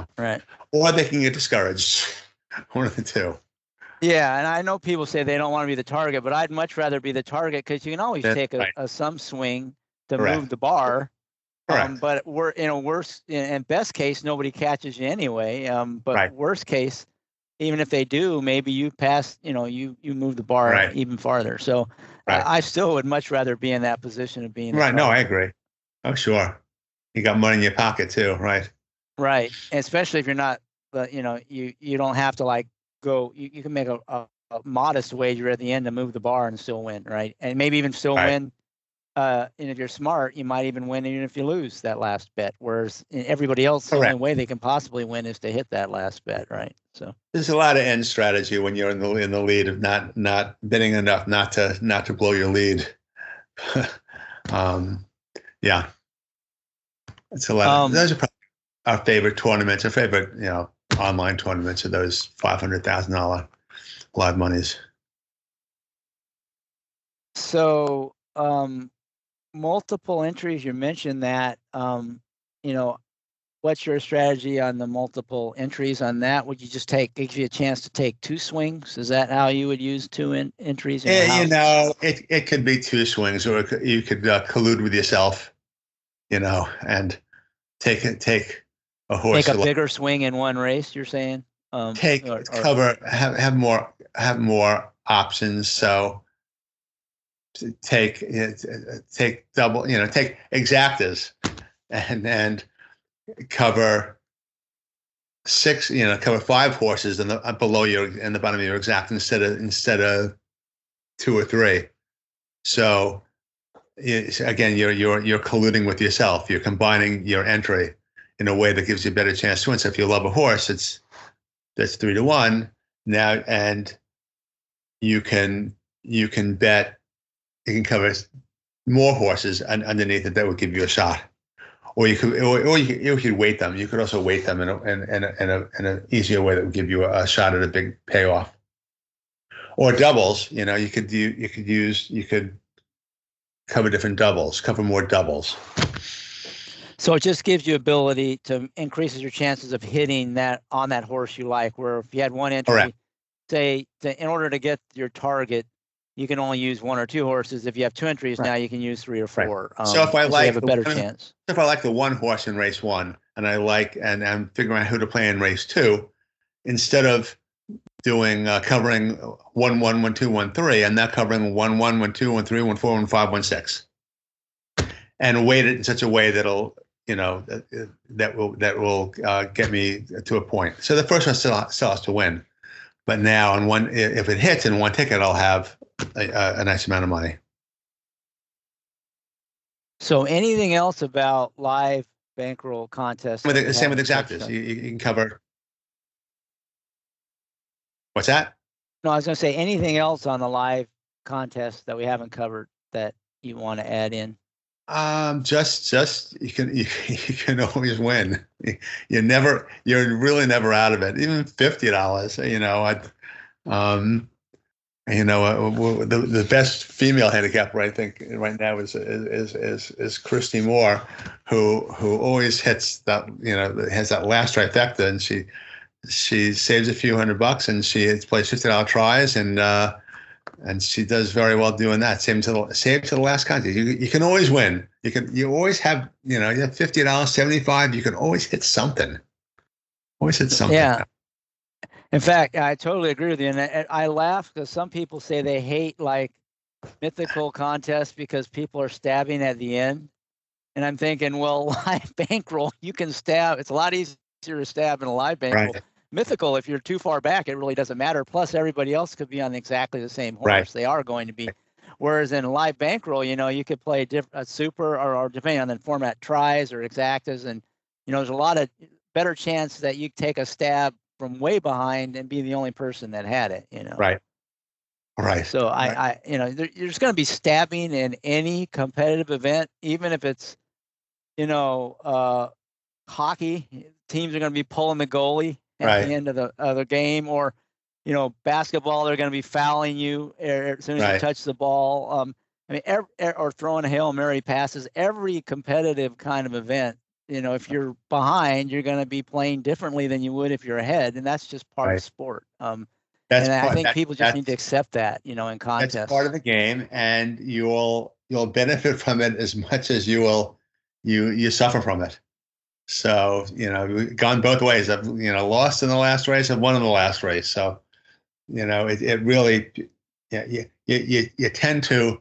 or they can get discouraged. One of the two. Yeah, and I know people say they don't want to be the target, but I'd much rather be the target because you can always take some swing to move the bar. But we're worst and best case, nobody catches you anyway. But worst case, even if they do, maybe you pass, you move the bar even farther. So I still would much rather be in that position of being right. No, I agree. Oh, sure. You got money in your pocket too, right? Right, and especially if you're not, you don't have to go. You can make a modest wager at the end to move the bar and still win, right? And maybe even still win. And if you're smart, you might even win even if you lose that last bet. Whereas everybody else, the only way they can possibly win is to hit that last bet, right? So there's a lot of end strategy when you're in the lead of not bidding enough not to blow your lead. Yeah, it's a lot. Those are probably our favorite tournaments. Our favorite, online tournaments are those $500,000 live monies. So. Multiple entries, you mentioned that, what's your strategy on the multiple entries on that? Would you just give you a chance to take 2 swings? Is that how you would use 2 entries? It could be 2 swings, or you could collude with yourself, and take a horse. Take a bigger swing in one race, you're saying? Have more options. So take double, take exactas and cover 6, cover 5 horses in the bottom of your exact instead of 2 or 3. So again, you're colluding with yourself. You're combining your entry, in a way that gives you a better chance to win. So if you love a horse, that's 3-1 now, and you can bet, you can cover more horses underneath it that would give you a shot. Or you could weight them. You could also weight them in an easier way that would give you a shot at a big payoff. Or doubles, you could cover different doubles, cover more doubles. So it just gives you ability to increases your chances of hitting that on that horse you like. Where if you had one entry, Correct. say in order to get your target, you can only use 1 or 2 horses. If you have 2 entries, now you can use 3 or 4. Right. So if I like, you have a better chance. If I like the one horse in race 1, and I'm figuring out who to play in race 2, instead of doing covering 1-1, 1-2, 1-3, I'm now covering 1-1, 1-2, 1-3, 1-4, 1-5, 1-6, and weight it in such a way that'll that will get me to a point. So the first one still has to win, but now if it hits in one ticket, I'll have a nice amount of money. So anything else about live bankroll contests? Same with exactas. You can cover. What's that? No, I was going to say anything else on the live contest that we haven't covered that you want to add in. Just you can always win. You're really never out of it. Even $50, the best female handicapper I think right now is Christy Moore, who always hits that, has that last trifecta, and she saves a few $100 and she plays $50 tries, and she does very well doing that. Save to the last contest. You can always win. You always have, you have $50, $75. You can always hit something. Always hit something. Yeah. In fact, I totally agree with you. And I laugh because some people say they hate like mythical contests because people are stabbing at the end. And I'm thinking, well, live bankroll, you can stab. It's a lot easier to stab in a live bankroll. Right. Mythical, if you're too far back, it really doesn't matter. Plus, everybody else could be on exactly the same horse. Right. They are going to be. Whereas in live bankroll, you could play a super or depending on the format, tries or exactas. And, there's a lot of better chance that you take a stab from way behind and be the only person that had it, Right. Right. So right. There's going to be stabbing in any competitive event, even if it's, hockey. Teams are going to be pulling the goalie at the end of the game, or, basketball, they're going to be fouling you as soon as you touch the ball. Or throwing Hail Mary passes. Every competitive kind of event, if you're behind, you're going to be playing differently than you would if you're ahead, and that's just part of sport. I think people just need to accept that, in contests. That's part of the game, and you'll benefit from it as much as you suffer from it. So, we've gone both ways. I've, lost in the last race, I've won in the last race. So, it really, you tend to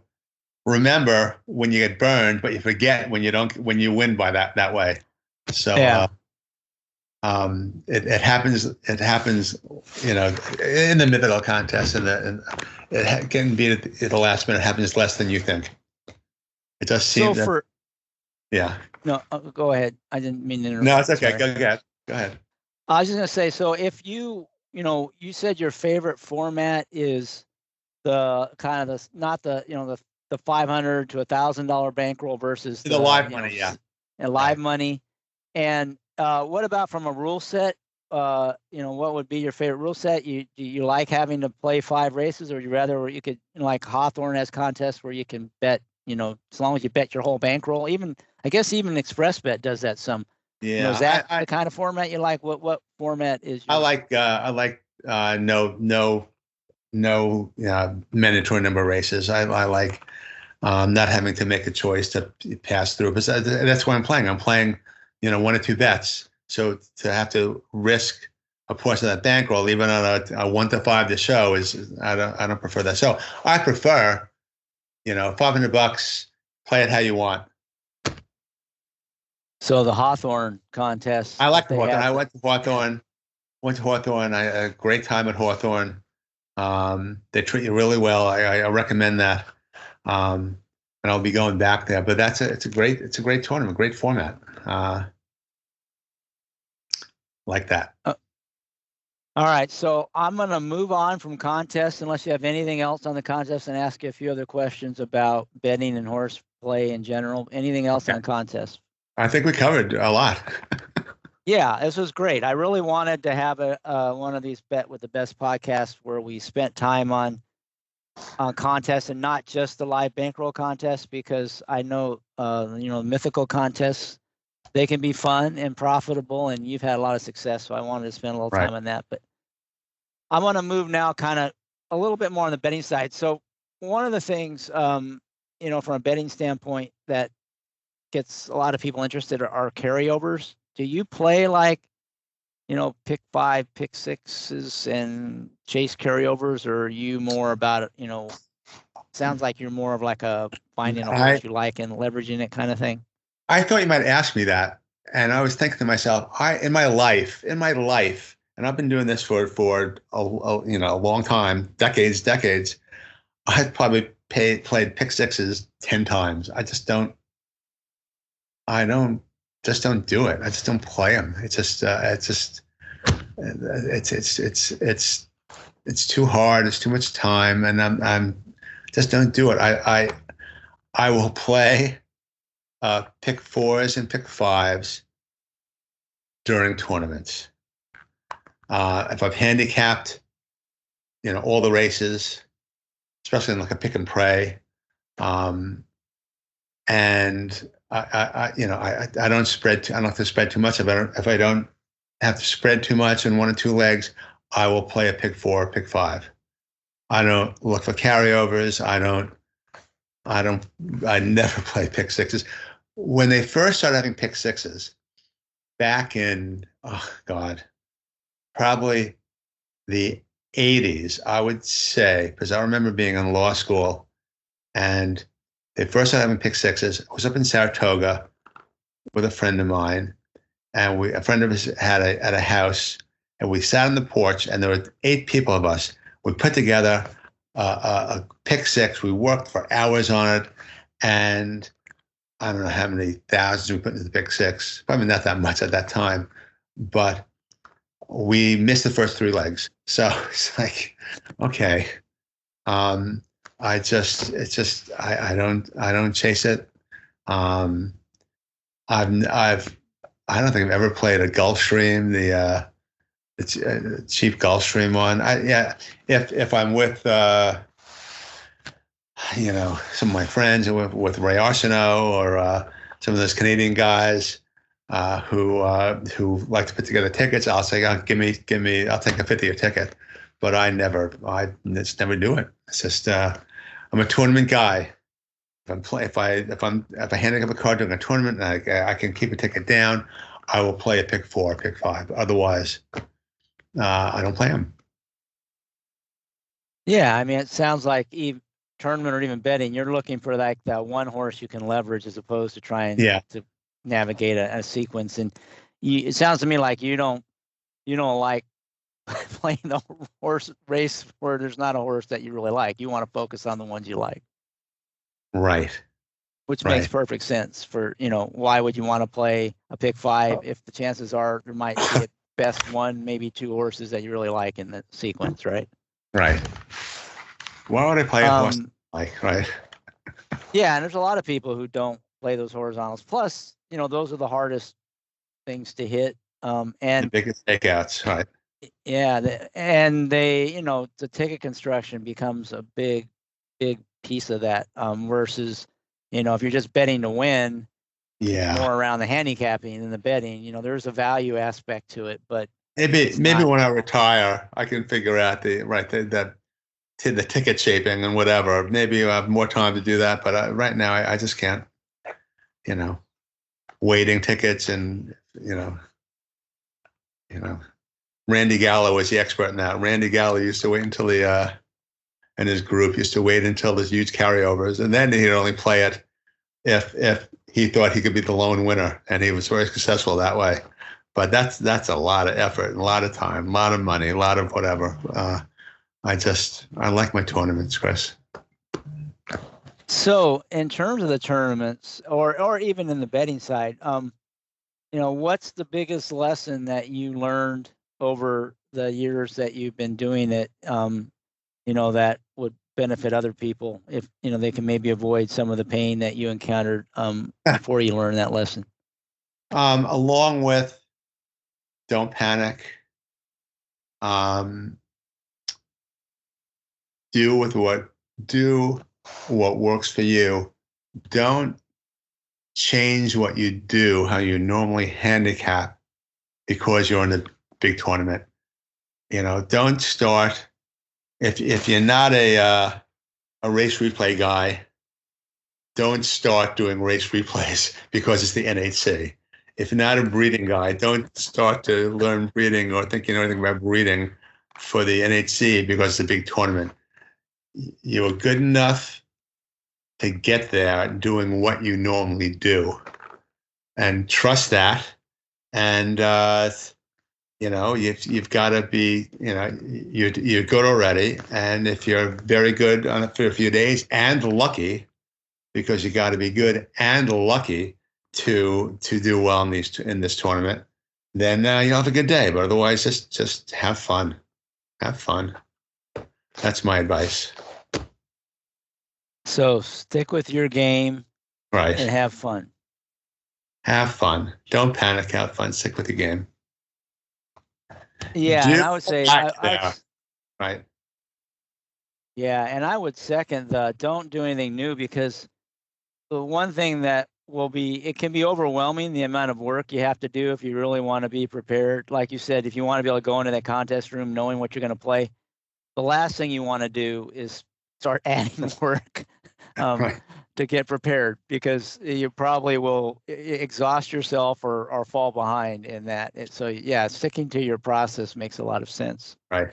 remember when you get burned, but you forget when you win by that way. So, it happens, in the mythical contest, and it can be at the last minute. It happens less than you think. It does seem yeah. No, go ahead. I didn't mean to interrupt. No, it's okay. Go ahead. I was just going to say, so if you said your favorite format is the kind of the $500 to $1,000 bankroll versus the live money, and live money. And what about from a rule set? What would be your favorite rule set? You like having to play 5 races, or would you rather where you could, like Hawthorne has contests where you can bet, as long as you bet your whole bankroll. I guess even Express Bet does that some. Yeah. Is that the kind of format you like? What format is? I like no mandatory number of races. I like not having to make a choice to pass through, because that's why I'm playing. I'm playing, 1 or 2 bets. So to have to risk a portion of that bankroll, even on a 1 to 5 to show, I don't prefer that. So I prefer, $500, play it how you want. So the Hawthorne contest. I like the Hawthorne. I went to Hawthorne. I had a great time at Hawthorne. They treat you really well. I recommend that. And I'll be going back there. But it's a great tournament, great format. like that. All right, so I'm going to move on from contests unless you have anything else on the contest and ask you a few other questions about betting and horseplay in general. Anything else on contests? I think we covered a lot. Yeah, this was great. I really wanted to have one of these Bet with the Best podcasts where we spent time on contests and not just the live bankroll contest, because I know mythical contests, they can be fun and profitable, and you've had a lot of success. So I wanted to spend a little time on that. But I want to move now kind of a little bit more on the betting side. So one of the things, from a betting standpoint that gets a lot of people interested are carryovers. Do you play like, pick 5, pick 6s and chase carryovers, or are you more about it, sounds like you're more of like a finding a horse you like and leveraging it kind of thing? I thought you might ask me that. And I was thinking to myself, in my life, and I've been doing this for a long time, decades, I've probably played pick 6s 10 times. I just don't do it. I just don't play them. It's too hard. It's too much time, and I'm just don't do it. I will play pick 4s and pick 5s during tournaments. If I've handicapped, all the races, especially in like a pick and pray, and I don't spread. I don't have to spread too much. If I don't have to spread too much in 1 or 2 legs, I will play a pick 4 or pick 5. I don't look for carryovers. I never play pick 6s. When they first started having pick 6s, back in, probably the 80s, I would say, because I remember being in law school, and they first started having pick 6s. I was up in Saratoga with a friend of mine, and a friend of us had a house, and we sat on the porch, and there were 8 people of us. We put together a pick 6. We worked for hours on it, and I don't know how many thousands we put into the pick 6. Probably not that much at that time, but we missed the first 3 legs. So it's like, okay, I don't chase it. I don't think I've ever played a Gulfstream, the cheap Gulfstream one. If I'm with some of my friends, with Ray Arsenault or some of those Canadian guys who like to put together tickets, I'll say, give me, I'll take a 50 ticket. But I just never do it. It's just I'm a tournament guy. If I handicap a card during a tournament and I can keep a ticket down, I will play a pick 4, pick 5. Otherwise, I don't play them. Yeah, I mean, it sounds like even tournament or even betting, you're looking for like that one horse you can leverage as opposed to trying to navigate a sequence. And it sounds to me like you don't like playing the horse race where there's not a horse that you really like. You want to focus on the ones you like. Right. Which makes perfect sense for, why would you want to play a pick 5 if the chances are there might be at best 1, maybe 2 horses that you really like in the sequence, right? Right. Why would I play a horse like, right? Yeah, and there's a lot of people who don't play those horizontals. Plus, those are the hardest things to hit. And the biggest takeouts, right? Yeah, and they, the ticket construction becomes a big piece of that. Versus, if you're just betting to win, more around the handicapping than the betting. There's a value aspect to it, but maybe when I retire, I can figure out the ticket shaping and whatever. Maybe I have more time to do that, but right now I just can't. Waiting tickets and Randy Gallo was the expert in that. Randy Gallo used to wait until and his group used to wait until there's huge carryovers, and then he'd only play it if he thought he could be the lone winner, and he was very successful that way. But that's a lot of effort, and a lot of time, a lot of money, a lot of whatever. I like my tournaments, Chris. So in terms of the tournaments, or even in the betting side, what's the biggest lesson that you learned over the years that you've been doing it, that would benefit other people if, they can maybe avoid some of the pain that you encountered before you learned that lesson? Along with don't panic, do what works for you. Don't change what you do, how you normally handicap, because you're in a big tournament. Don't start if you're not a race replay guy. Don't start doing race replays because it's the NHC. If you're not a breeding guy, don't start to learn breeding or think you know anything about breeding for the NHC because it's a big tournament. You're good enough to get there doing what you normally do, and trust that. And you've got to be, you're good already. And if you're very good for a few days and lucky, because you got to be good and lucky to do well in this tournament, then you'll have a good day. But otherwise, just have fun. Have fun. That's my advice. So stick with your game, right, and have fun. Have fun. Don't panic. Have fun. Stick with the game. Yeah, and I would say, right. Yeah, and I would second the don't do anything new, because the one thing that it can be overwhelming, the amount of work you have to do if you really want to be prepared. Like you said, if you want to be able to go into that contest room knowing what you're going to play, the last thing you want to do is start adding work right. to get prepared, because you probably will exhaust yourself or fall behind in that. So yeah, sticking to your process makes a lot of sense. Right.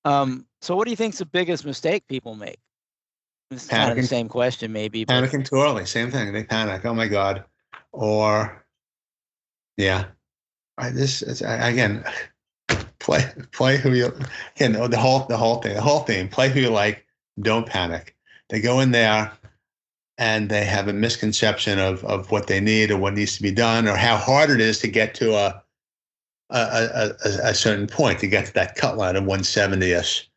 So what do you think is the biggest mistake people make? It's kind of the same question, maybe. But... Panicking too early, same thing. They panic. Oh my God. Or, yeah. Again, play who you. Again, the whole thing. Play who you like. Don't panic. They go in there and they have a misconception of what they need or what needs to be done or how hard it is to get to a certain point, to get to that cut line of 170-ish.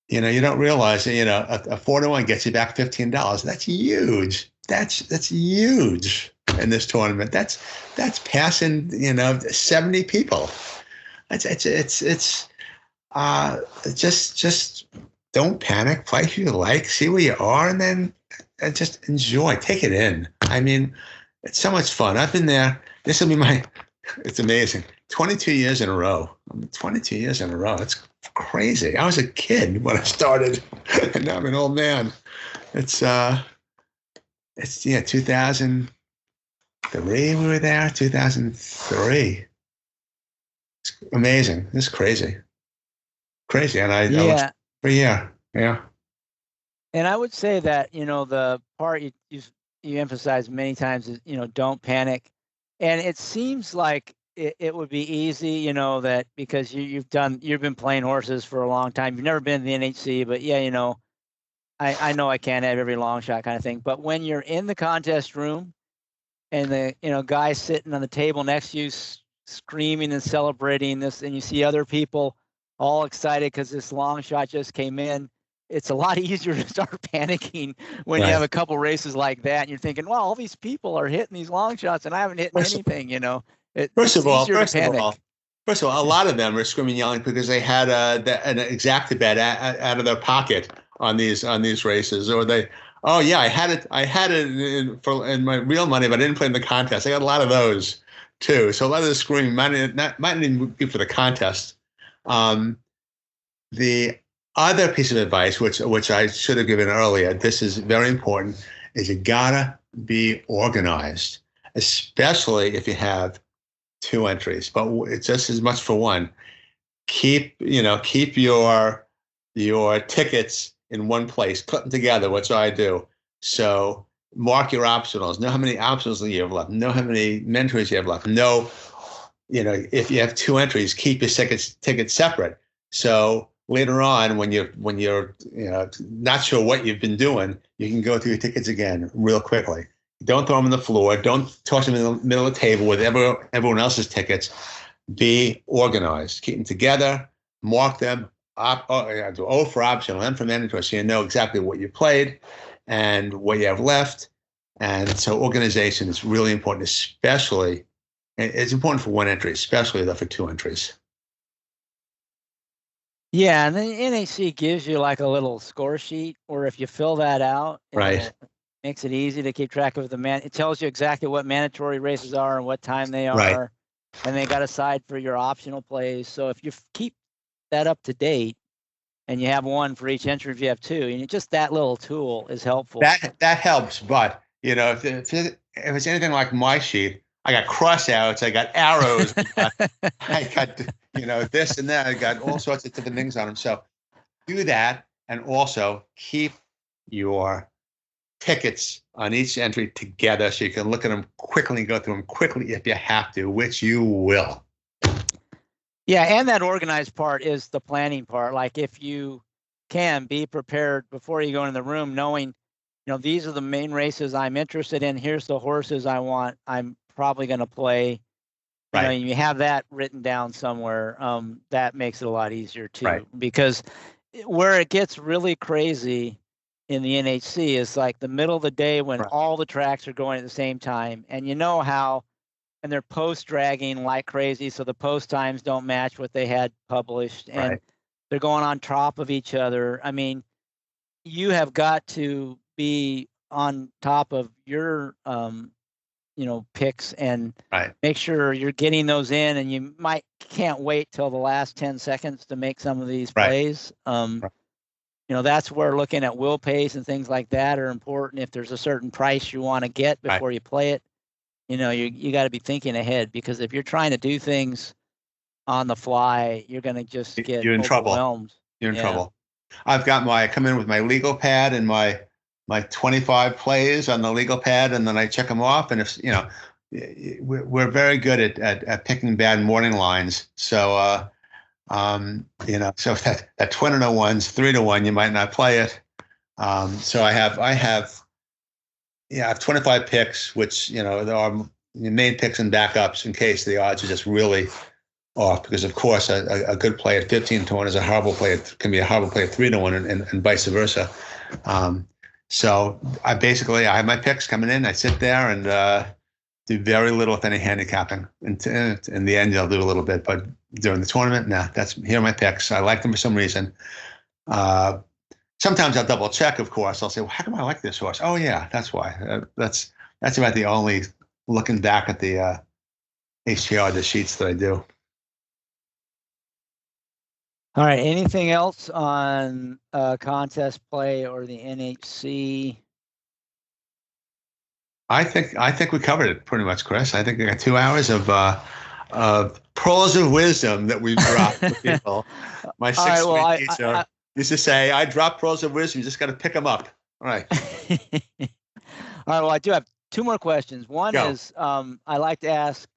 You don't realize that, a 4-to-1 gets you back $15. That's huge. That's huge in this tournament. That's passing, 70 people. It's just don't panic. Play who you like. See where you are, and then just enjoy. Take it in. I mean, it's so much fun. I've been there. This will be it's amazing. 22 years in a row. 22 years in a row. It's crazy. I was a kid when I started, and now I'm an old man. It's 2003 we were there. 2003. It's amazing. It's crazy. And I was for a year. Yeah. And I would say that, the part you emphasize many times is, don't panic. And it seems like it would be easy, that because you've been playing horses for a long time. You've never been to the NHC, but yeah, I know I can't have every long shot kind of thing. But when you're in the contest room and the guy sitting on the table next to you screaming and celebrating this, and you see other people all excited because this long shot just came in, it's a lot easier to start panicking when you have a couple races like that, and you're thinking, well, all these people are hitting these long shots and I haven't hit anything, First of all, a lot of them are screaming, yelling because they had an exacta bet out of their pocket on these races, or I had it in my real money, but I didn't play in the contest. I got a lot of those too. So a lot of the screaming might not even be for the contest. The other piece of advice, which I should have given earlier, this is very important, is you gotta be organized, especially if you have 2 entries, but it's just as much for one. Keep your tickets in one place, put them together, which I do. So mark your optionals, know how many optionals you have left, know how many mentors you have left, know, if you have 2 entries, keep your tickets separate. So later on, when you're not sure what you've been doing, you can go through your tickets again real quickly. Don't throw them on the floor. Don't toss them in the middle of the table with everyone else's tickets. Be organized. Keep them together. Mark them. Do O for optional, M for mandatory, so you know exactly what you played and what you have left. And so organization is really important, especially, it's important for one entry, especially though for two entries. Yeah, and the NHC gives you like a little score sheet, or if you fill that out, Right. makes it easy to keep track of it tells you exactly what mandatory races are and what time they are. Right. And they got a side for your optional plays. So if you keep that up to date and you have one for each entry, if you have two, and just that little tool is helpful. That helps, but if it's anything like my sheet, I got crossouts, I got arrows, I got this and that, I got all sorts of different things on them. So do that, and also keep your tickets on each entry together so you can look at them quickly and go through them quickly if you have to, which you will. Yeah, and that organized part is the planning part. Like if you can be prepared before you go in the room, knowing, these are the main races I'm interested in. Here's the horses I'm probably going to play. Right. You have that written down somewhere. That makes it a lot easier too, right. Because where it gets really crazy in the NHC is like the middle of the day when right. all the tracks are going at the same time, and and they're post dragging like crazy, so the post times don't match what they had published, and right. they're going on top of each other. I mean, you have got to be on top of your picks and right. make sure you're getting those in, and you can't wait till the last 10 seconds to make some of these right. plays. Right. That's where looking at wheel pace and things like that are important. If there's a certain price you want to get before you play it, you got to be thinking ahead, because if you're trying to do things on the fly, you're going to just get you're in overwhelmed. Trouble. You're in trouble. I come in with my legal pad and my 25 plays on the legal pad, and then I check them off. And if we're very good at picking bad morning lines. So so that 20 to 1's 3 to 1, you might not play it. So I have 25 picks, which there are main picks and backups in case the odds are just really off. Because of course a good play at 15 to 1 is a horrible play. Can be a horrible play at 3 to 1, and vice versa. So I have my picks coming in. I sit there and do very little, if any, handicapping. In the end, I'll do a little bit, but during the tournament, here are my picks. I like them for some reason. Sometimes I'll double check, of course. I'll say, well, how come I like this horse? Oh yeah, that's why. That's about the only looking back at the HTR, the sheets that I do. All right. Anything else on contest play or the NHC? I think we covered it pretty much, Chris. I think we got 2 hours of pearls of wisdom that we've dropped for people. My sixth-grade teacher used to say, "I drop pearls of wisdom. You just got to pick them up." All right. All right. Well, I do have 2 more questions. One is I like to ask,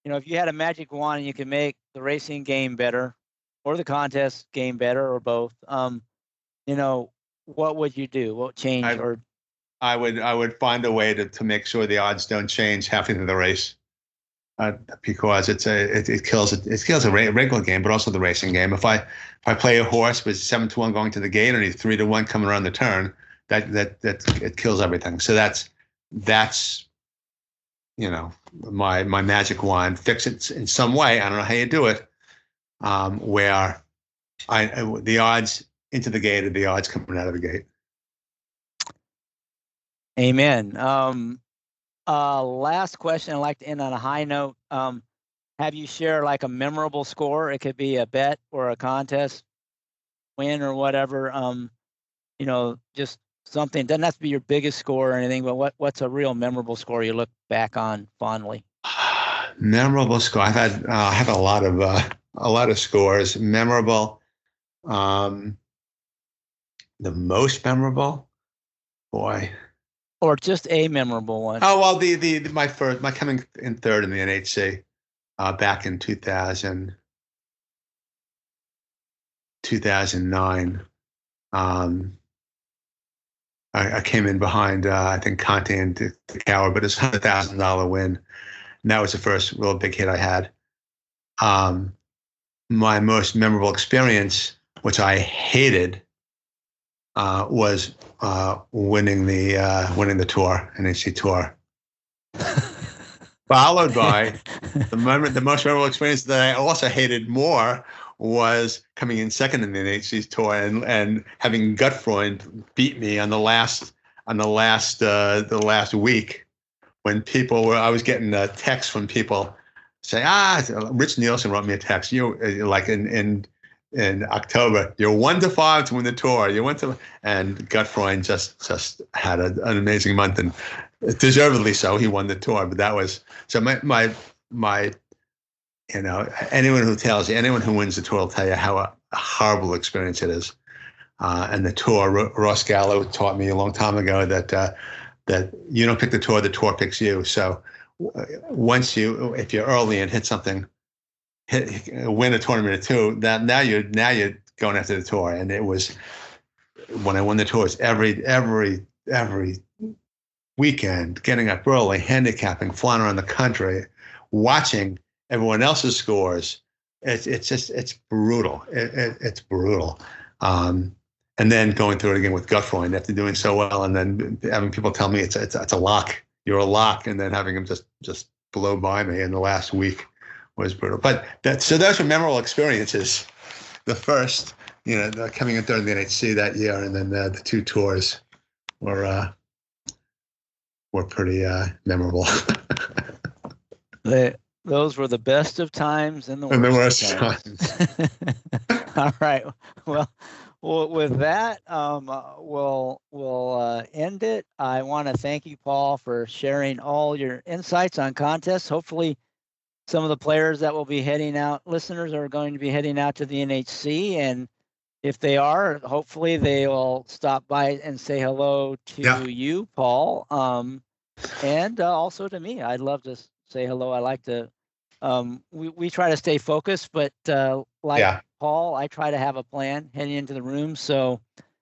if you had a magic wand and you could make the racing game better, or the contest game better, or both, what would you do? What change? I would find a way to make sure the odds don't change halfway through the race, because it kills a regular game, but also the racing game. If I play a horse with 7 to 1 going to the gate and he's 3 to 1 coming around the turn, that it kills everything. So that's my magic wand. Fix it in some way. I don't know how you do it. Where the odds into the gate are the odds coming out of the gate. Amen. Last question. I'd like to end on a high note. Have you shared like a memorable score? It could be a bet or a contest win or whatever. Just something. Doesn't have to be your biggest score or anything, but what's a real memorable score you look back on fondly? Memorable score. I have a lot of scores. Memorable. The most memorable, boy. Or just a memorable one. Oh well, my coming in third in the NHC back in 2009. I came in behind, I think, Conte and DeCauer, but it's a $100,000 win. And that was the first real big hit I had. My most memorable experience, which I hated, was winning the tour, NHC tour. Followed by the most memorable experience that I also hated more was coming in second in the NHC tour and having Gutfreund beat me on the last week, when I was getting texts from people saying, Rich Nielsen wrote me a text. Like in October, you're 1-5 to win the tour. And Gutfreund just had an amazing month, and deservedly so. He won the tour, but that was so my anyone who wins the tour will tell you how a horrible experience it is. And the tour, Ross Gallo taught me a long time ago that you don't pick the tour picks you. So if you're early and hit something, win a tournament or two, now you're going after the tour. And it was, when I won the tours, every weekend, getting up early, handicapping, flying around the country, watching everyone else's scores. It's brutal. It's brutal. And then going through it again with Gutfreund after doing so well, and then having people tell me it's a lock. You're a lock, and then having him just blow by me in the last week was brutal. But those were memorable experiences. The first, coming in third in the NHC that year, and then the two tours were pretty memorable. Those were the best of times and the worst of times. All right. Well, with that, we'll end it. I want to thank you, Paul, for sharing all your insights on contests. Hopefully, some of the players that will be heading out, listeners are going to be heading out to the NHC, and if they are, hopefully they will stop by and say hello to you, Paul, and also to me. I'd love to say hello. I like to. We try to stay focused, but Paul, I try to have a plan heading into the room. So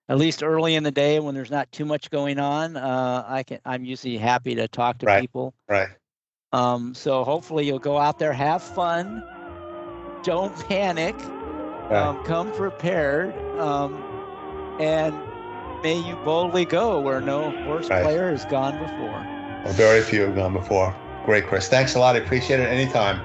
at least early in the day when there's not too much going on, I'm usually happy to talk to people. Right. So hopefully you'll go out there, have fun, don't panic, come prepared, and may you boldly go where no horse player has gone before. Well, very few have gone before. Great, Chris. Thanks a lot. I appreciate it anytime.